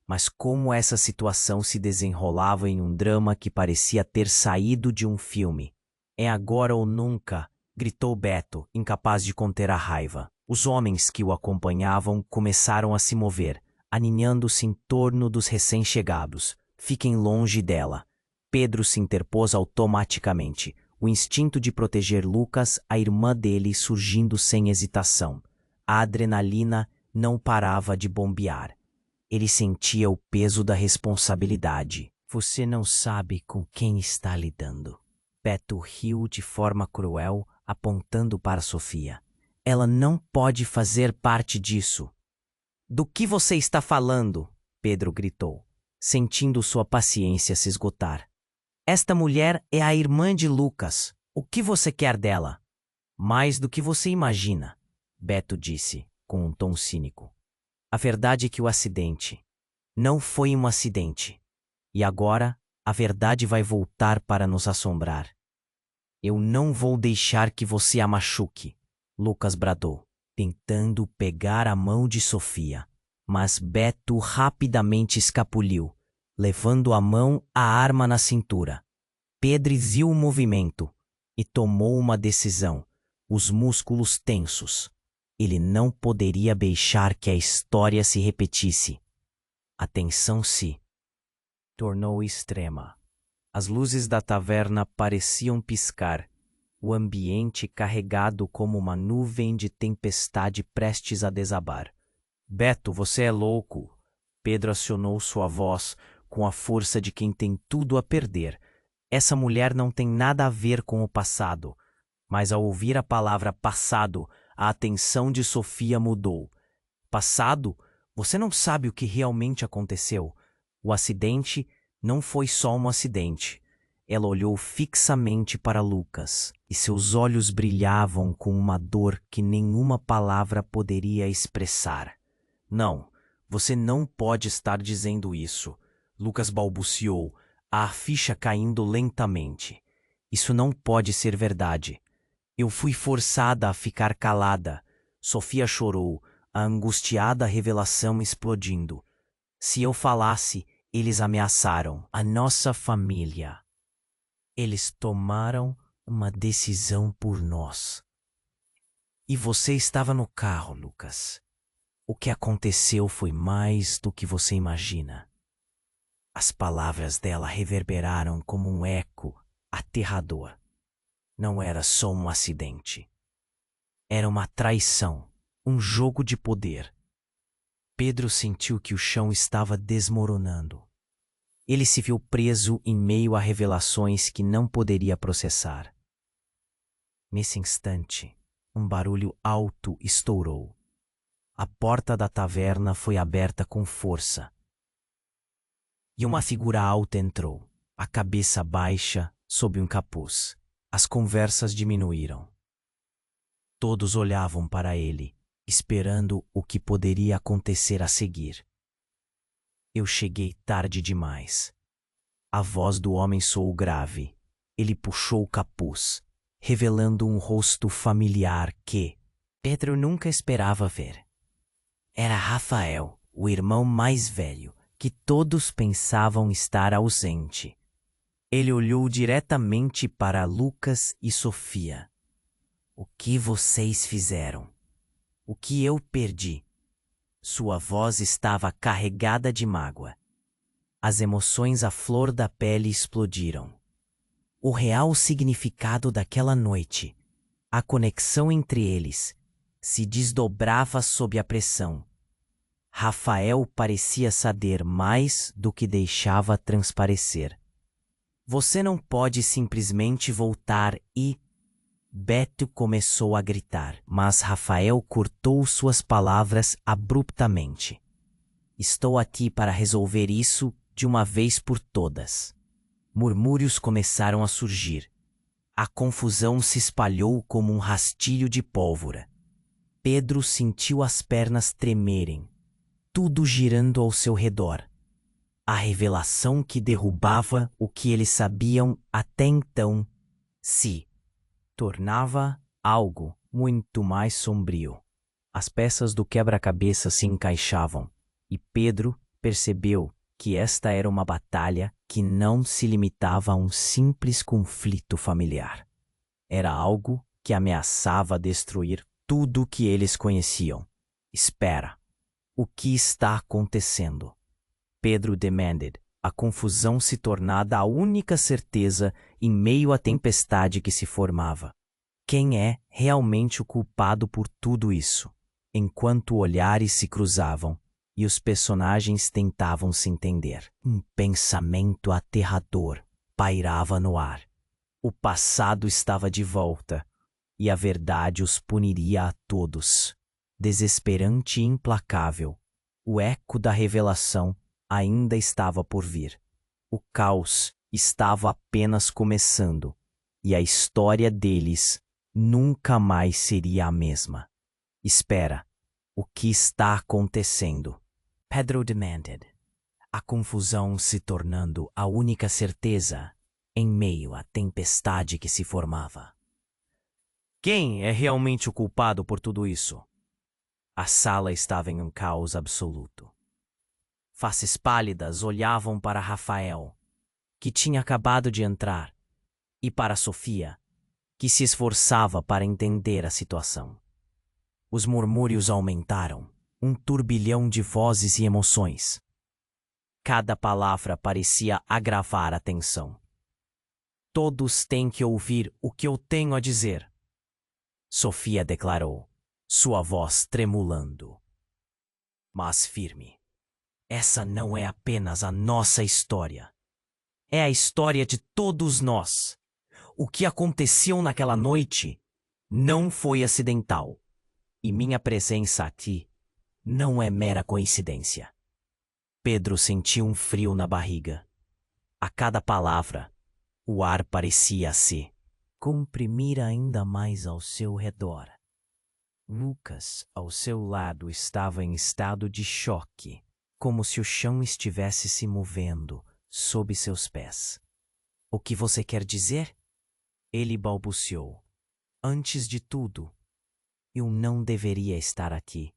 Mas como essa situação se desenrolava em um drama que parecia ter saído de um filme. É agora ou nunca, gritou Beto, incapaz de conter a raiva. Os homens que o acompanhavam começaram a se mover, aninhando-se em torno dos recém-chegados. Fiquem longe dela. Pedro se interpôs automaticamente, o instinto de proteger Lucas, a irmã dele, surgindo sem hesitação. A adrenalina não parava de bombear. Ele sentia o peso da responsabilidade. Você não sabe com quem está lidando. Beto riu de forma cruel, apontando para Sofia. Ela não pode fazer parte disso. Do que você está falando? Pedro gritou, sentindo sua paciência se esgotar. Esta mulher é a irmã de Lucas. O que você quer dela? Mais do que você imagina, Beto disse, com um tom cínico. A verdade é que o acidente não foi um acidente. E agora, a verdade vai voltar para nos assombrar. Eu não vou deixar que você a machuque, Lucas bradou, tentando pegar a mão de Sofia. Mas Beto rapidamente escapuliu, levando a mão a arma na cintura. Pedro viu o movimento e tomou uma decisão, os músculos tensos. Ele não poderia deixar que a história se repetisse. A tensão se tornou extrema. As luzes da taverna pareciam piscar, o ambiente carregado como uma nuvem de tempestade prestes a desabar. Beto, você é louco! Pedro acionou sua voz com a força de quem tem tudo a perder. Essa mulher não tem nada a ver com o passado. Mas ao ouvir a palavra passado, a atenção de Sofia mudou. Passado? Você não sabe o que realmente aconteceu. O acidente não foi só um acidente. Ela olhou fixamente para Lucas e seus olhos brilhavam com uma dor que nenhuma palavra poderia expressar. Não, você não pode estar dizendo isso. Lucas balbuciou, a ficha caindo lentamente. Isso não pode ser verdade. Eu fui forçada a ficar calada. Sofia chorou, a angustiada revelação explodindo. Se eu falasse, eles ameaçaram a nossa família. Eles tomaram uma decisão por nós. E você estava no carro, Lucas. O que aconteceu foi mais do que você imagina. As palavras dela reverberaram como um eco aterrador. Não era só um acidente. Era uma traição, um jogo de poder. Pedro sentiu que o chão estava desmoronando. Ele se viu preso em meio a revelações que não poderia processar. Nesse instante, um barulho alto estourou. A porta da taverna foi aberta com força. E uma figura alta entrou, a cabeça baixa sob um capuz. As conversas diminuíram. Todos olhavam para ele, esperando o que poderia acontecer a seguir. Eu cheguei tarde demais. A voz do homem soou grave. Ele puxou o capuz, revelando um rosto familiar que Pedro nunca esperava ver. Era Rafael, o irmão mais velho, que todos pensavam estar ausente. Ele olhou diretamente para Lucas e Sofia. O que vocês fizeram? O que eu perdi? Sua voz estava carregada de mágoa. As emoções à flor da pele explodiram. O real significado daquela noite, a conexão entre eles, se desdobrava sob a pressão. Rafael parecia saber mais do que deixava transparecer. Você não pode simplesmente voltar e... Beto começou a gritar, mas Rafael cortou suas palavras abruptamente. Estou aqui para resolver isso de uma vez por todas. Murmúrios começaram a surgir. A confusão se espalhou como um rastilho de pólvora. Pedro sentiu as pernas tremerem, tudo girando ao seu redor. A revelação que derrubava o que eles sabiam até então se tornava algo muito mais sombrio. As peças do quebra-cabeça se encaixavam, e Pedro percebeu que esta era uma batalha que não se limitava a um simples conflito familiar. Era algo que ameaçava destruir tudo o que eles conheciam. Espera. O que está acontecendo? Pedro demanded, a confusão se tornada a única certeza em meio à tempestade que se formava. Quem é realmente o culpado por tudo isso? Enquanto olhares se cruzavam e os personagens tentavam se entender, um pensamento aterrador pairava no ar. O passado estava de volta e a verdade os puniria a todos. Desesperante e implacável, o eco da revelação ainda estava por vir. O caos estava apenas começando, e a história deles nunca mais seria a mesma. Espera, o que está acontecendo? Pedro demanded, a confusão se tornando a única certeza em meio à tempestade que se formava. Quem é realmente o culpado por tudo isso? A sala estava em um caos absoluto. Faces pálidas olhavam para Rafael, que tinha acabado de entrar, e para Sofia, que se esforçava para entender a situação. Os murmúrios aumentaram, um turbilhão de vozes e emoções. Cada palavra parecia agravar a tensão. Todos têm que ouvir o que eu tenho a dizer, Sofia declarou, sua voz tremulando, mas firme. Essa não é apenas a nossa história. É a história de todos nós. O que aconteceu naquela noite não foi acidental. E minha presença aqui não é mera coincidência. Pedro sentiu um frio na barriga. A cada palavra, o ar parecia se comprimir ainda mais ao seu redor. Lucas, ao seu lado, estava em estado de choque, como se o chão estivesse se movendo sob seus pés. O que você quer dizer? Ele balbuciou. Antes de tudo, eu não deveria estar aqui.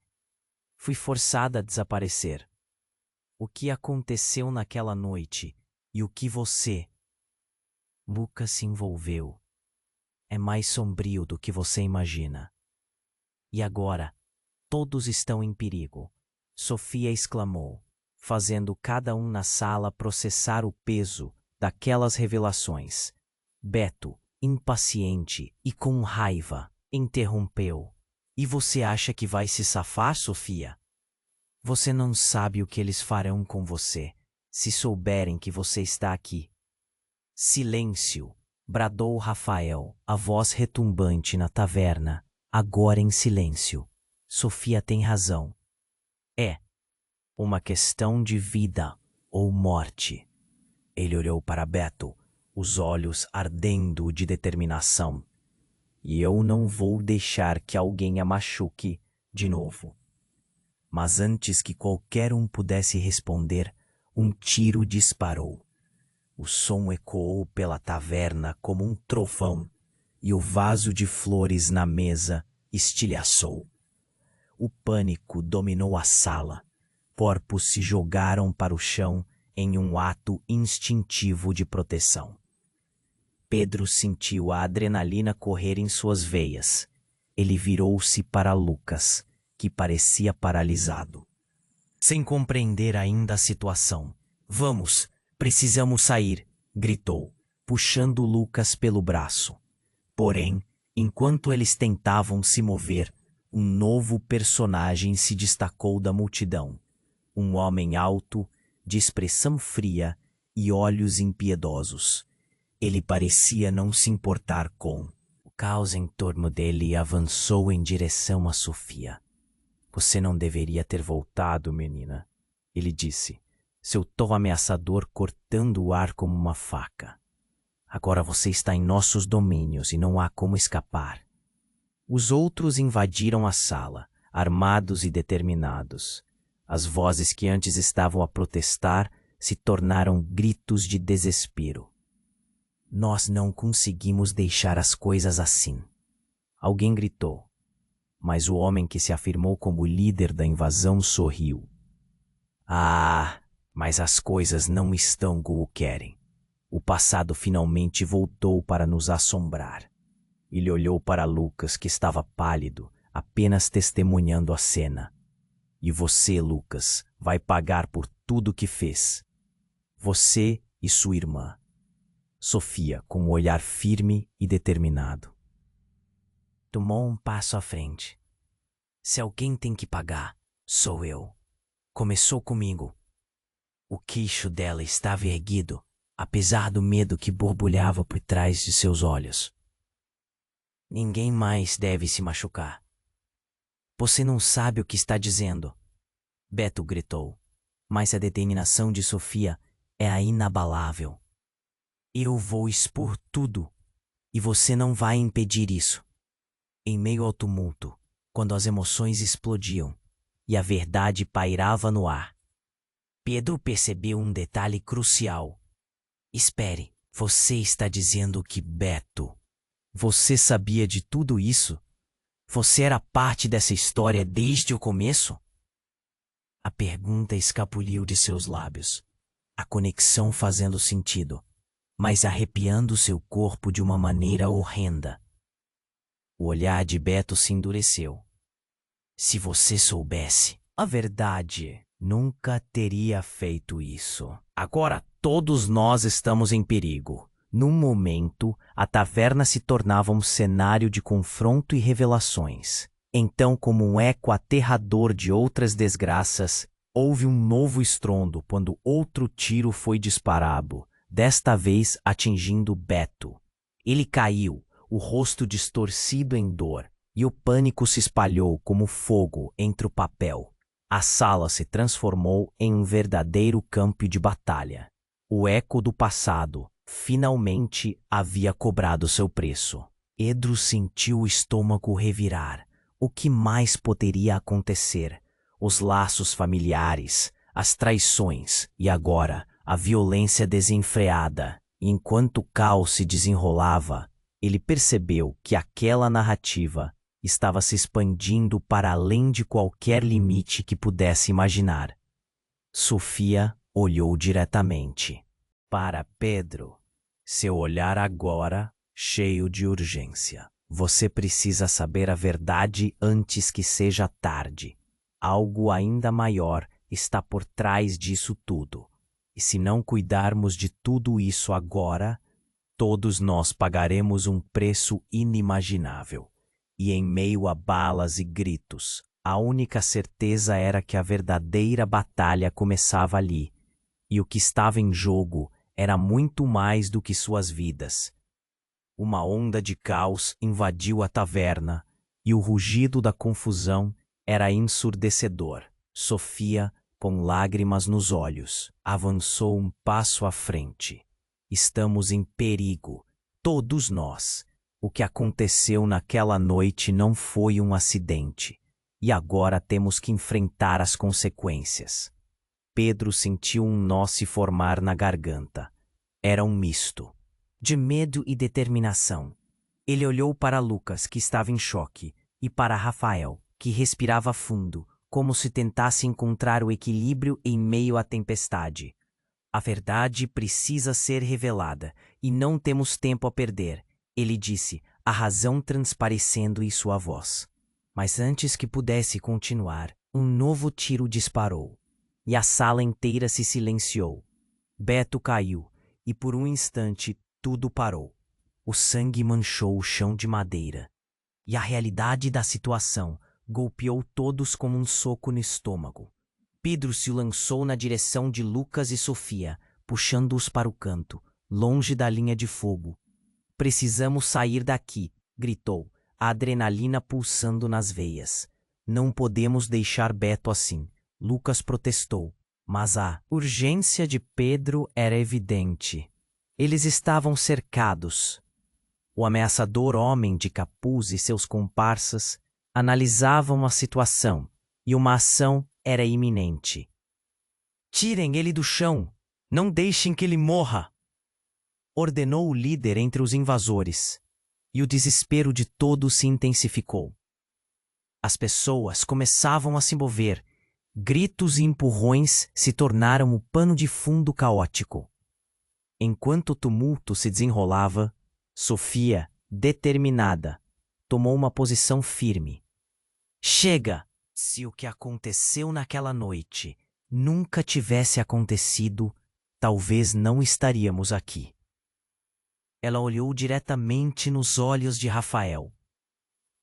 Fui forçada a desaparecer. O que aconteceu naquela noite e o que você... Lucas se envolveu. É mais sombrio do que você imagina. E agora, todos estão em perigo. Sofia exclamou, fazendo cada um na sala processar o peso daquelas revelações. Beto, impaciente e com raiva, interrompeu. E você acha que vai se safar, Sofia? Você não sabe o que eles farão com você, se souberem que você está aqui. Silêncio, bradou Rafael, a voz retumbante na taverna, agora em silêncio. Sofia tem razão. É uma questão de vida ou morte. Ele olhou para Beto, os olhos ardendo de determinação. E eu não vou deixar que alguém a machuque de novo. Mas antes que qualquer um pudesse responder, um tiro disparou. O som ecoou pela taverna como um trovão, e o vaso de flores na mesa estilhaçou. O pânico dominou a sala. Corpos se jogaram para o chão em um ato instintivo de proteção. Pedro sentiu a adrenalina correr em suas veias Ele virou-se para Lucas, que parecia paralisado, sem compreender ainda a situação. Vamos, precisamos sair, gritou, puxando Lucas pelo braço. Porém, enquanto eles tentavam se mover, um novo personagem se destacou da multidão. Um homem alto, de expressão fria e olhos impiedosos. Ele parecia não se importar com o caos em torno dele e avançou em direção a Sofia. Você não deveria ter voltado, menina, ele disse, seu tom ameaçador cortando o ar como uma faca. Agora você está em nossos domínios e não há como escapar. Os outros invadiram a sala, armados e determinados. As vozes que antes estavam a protestar se tornaram gritos de desespero. Nós não conseguimos deixar as coisas assim. Alguém gritou, mas o homem que se afirmou como líder da invasão sorriu. Ah, mas as coisas não estão como querem. O passado finalmente voltou para nos assombrar. Ele olhou para Lucas, que estava pálido, apenas testemunhando a cena. E você, Lucas, vai pagar por tudo o que fez. Você e sua irmã. Sofia, com um olhar firme e determinado. Tomou um passo à frente. Se alguém tem que pagar, sou eu. Começou comigo. O queixo dela estava erguido, apesar do medo que borbulhava por trás de seus olhos. Ninguém mais deve se machucar. Você não sabe o que está dizendo. Beto gritou, mas a determinação de Sofia é inabalável. Eu vou expor tudo, e você não vai impedir isso. Em meio ao tumulto, quando as emoções explodiam e a verdade pairava no ar, Pedro percebeu um detalhe crucial. Espere, você está dizendo que Beto... Você sabia de tudo isso? Você era parte dessa história desde o começo? A pergunta escapuliu de seus lábios, a conexão fazendo sentido, mas arrepiando seu corpo de uma maneira horrenda. O olhar de Beto se endureceu. Se você soubesse a verdade, nunca teria feito isso. Agora todos nós estamos em perigo. Num momento, a taverna se tornava um cenário de confronto e revelações. Então, como um eco aterrador de outras desgraças, houve um novo estrondo quando outro tiro foi disparado, desta vez atingindo Beto. Ele caiu, o rosto distorcido em dor, e o pânico se espalhou como fogo entre o papel. A sala se transformou em um verdadeiro campo de batalha. O eco do passado finalmente havia cobrado seu preço. Pedro sentiu o estômago revirar. O que mais poderia acontecer? Os laços familiares, as traições e agora a violência desenfreada. Enquanto o caos se desenrolava, ele percebeu que aquela narrativa estava se expandindo para além de qualquer limite que pudesse imaginar. Sofia olhou diretamente para Pedro, seu olhar agora cheio de urgência. Você precisa saber a verdade antes que seja tarde. Algo ainda maior está por trás disso tudo. E se não cuidarmos de tudo isso agora, todos nós pagaremos um preço inimaginável. E em meio a balas e gritos, a única certeza era que a verdadeira batalha começava ali. E o que estava em jogo era muito mais do que suas vidas. Uma onda de caos invadiu a taverna e o rugido da confusão era ensurdecedor. Sofia, com lágrimas nos olhos, avançou um passo à frente. Estamos em perigo, todos nós. O que aconteceu naquela noite não foi um acidente, e agora temos que enfrentar as consequências. Pedro sentiu um nó se formar na garganta. Era um misto de medo e determinação. Ele olhou para Lucas, que estava em choque, e para Rafael, que respirava fundo, como se tentasse encontrar o equilíbrio em meio à tempestade. A verdade precisa ser revelada, e não temos tempo a perder, ele disse, a razão transparecendo em sua voz. Mas antes que pudesse continuar, um novo tiro disparou, e a sala inteira se silenciou. Beto caiu, e por um instante tudo parou. O sangue manchou o chão de madeira, e a realidade da situação golpeou todos como um soco no estômago. Pedro se lançou na direção de Lucas e Sofia, puxando-os para o canto, longe da linha de fogo. "Precisamos sair daqui", gritou, a adrenalina pulsando nas veias. "Não podemos deixar Beto assim", Lucas protestou, mas a urgência de Pedro era evidente. Eles estavam cercados. O ameaçador homem de capuz e seus comparsas analisavam a situação, e uma ação era iminente. "Tirem ele do chão! Não deixem que ele morra!", ordenou o líder entre os invasores, e o desespero de todos se intensificou. As pessoas começavam a se mover, gritos e empurrões se tornaram o pano de fundo caótico. Enquanto o tumulto se desenrolava, Sofia, determinada, tomou uma posição firme. "Chega! Se o que aconteceu naquela noite nunca tivesse acontecido, talvez não estaríamos aqui." Ela olhou diretamente nos olhos de Rafael.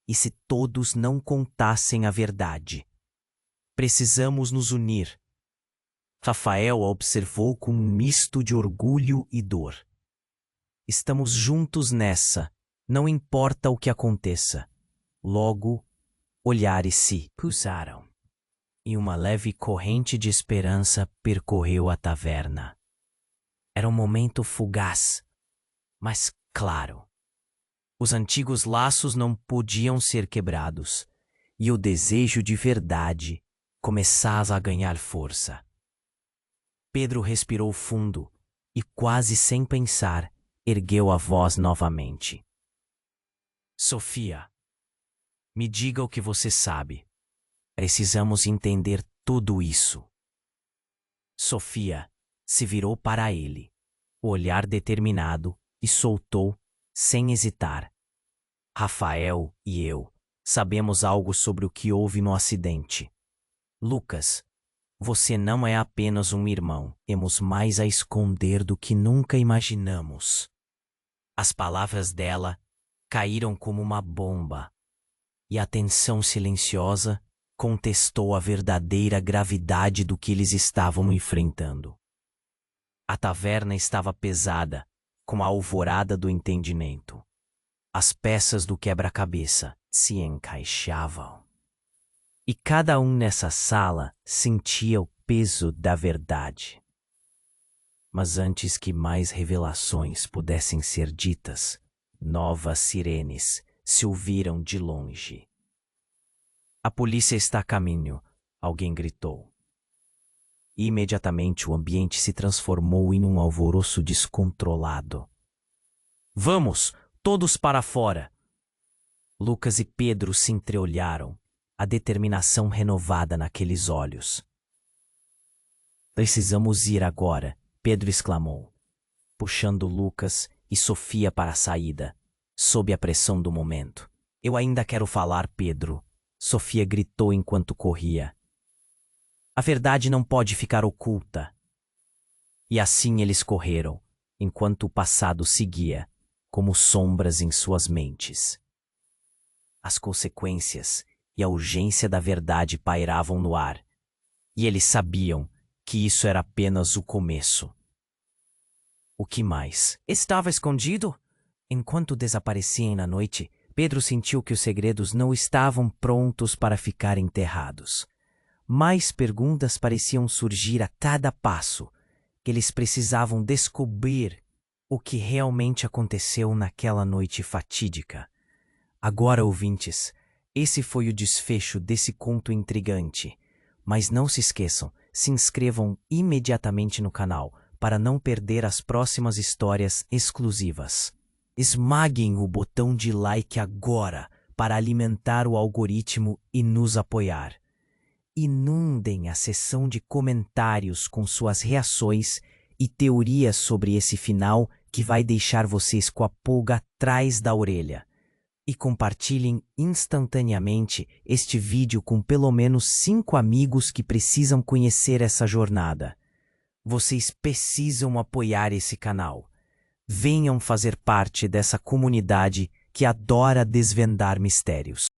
"E se todos não contassem a verdade? Precisamos nos unir." Rafael a observou com um misto de orgulho e dor. "Estamos juntos nessa, não importa o que aconteça." Logo, olhares se cruzaram, e uma leve corrente de esperança percorreu a taverna. Era um momento fugaz, mas claro. Os antigos laços não podiam ser quebrados, e o desejo de verdade começava a ganhar força. Pedro respirou fundo e, quase sem pensar, ergueu a voz novamente. "Sofia, me diga o que você sabe. Precisamos entender tudo isso." Sofia se virou para ele, o olhar determinado, e soltou, sem hesitar: "Rafael e eu sabemos algo sobre o que houve no acidente. Lucas, você não é apenas um irmão. Temos mais a esconder do que nunca imaginamos." As palavras dela caíram como uma bomba, e a tensão silenciosa contestou a verdadeira gravidade do que eles estavam enfrentando. A taverna estava pesada, com a alvorada do entendimento. As peças do quebra-cabeça se encaixavam, e cada um nessa sala sentia o peso da verdade. Mas antes que mais revelações pudessem ser ditas, novas sirenes se ouviram de longe. "A polícia está a caminho", alguém gritou. E imediatamente o ambiente se transformou em um alvoroço descontrolado. "Vamos, todos para fora!" Lucas e Pedro se entreolharam, a determinação renovada naqueles olhos. "Precisamos ir agora", Pedro exclamou, puxando Lucas e Sofia para a saída, sob a pressão do momento. "Eu ainda quero falar, Pedro", Sofia gritou enquanto corria. "A verdade não pode ficar oculta." E assim eles correram, enquanto o passado seguia, como sombras em suas mentes. As consequências e a urgência da verdade pairavam no ar, e eles sabiam que isso era apenas o começo. O que mais estava escondido? Enquanto desapareciam na noite, Pedro sentiu que os segredos não estavam prontos para ficar enterrados. Mais perguntas pareciam surgir a cada passo, que eles precisavam descobrir o que realmente aconteceu naquela noite fatídica. Agora, ouvintes, esse foi o desfecho desse conto intrigante. Mas não se esqueçam, se inscrevam imediatamente no canal para não perder as próximas histórias exclusivas. Esmaguem o botão de like agora para alimentar o algoritmo e nos apoiar. Inundem a seção de comentários com suas reações e teorias sobre esse final que vai deixar vocês com a pulga atrás da orelha. e compartilhem instantaneamente este vídeo com pelo menos 5 amigos que precisam conhecer essa jornada. Vocês precisam apoiar esse canal. Venham fazer parte dessa comunidade que adora desvendar mistérios.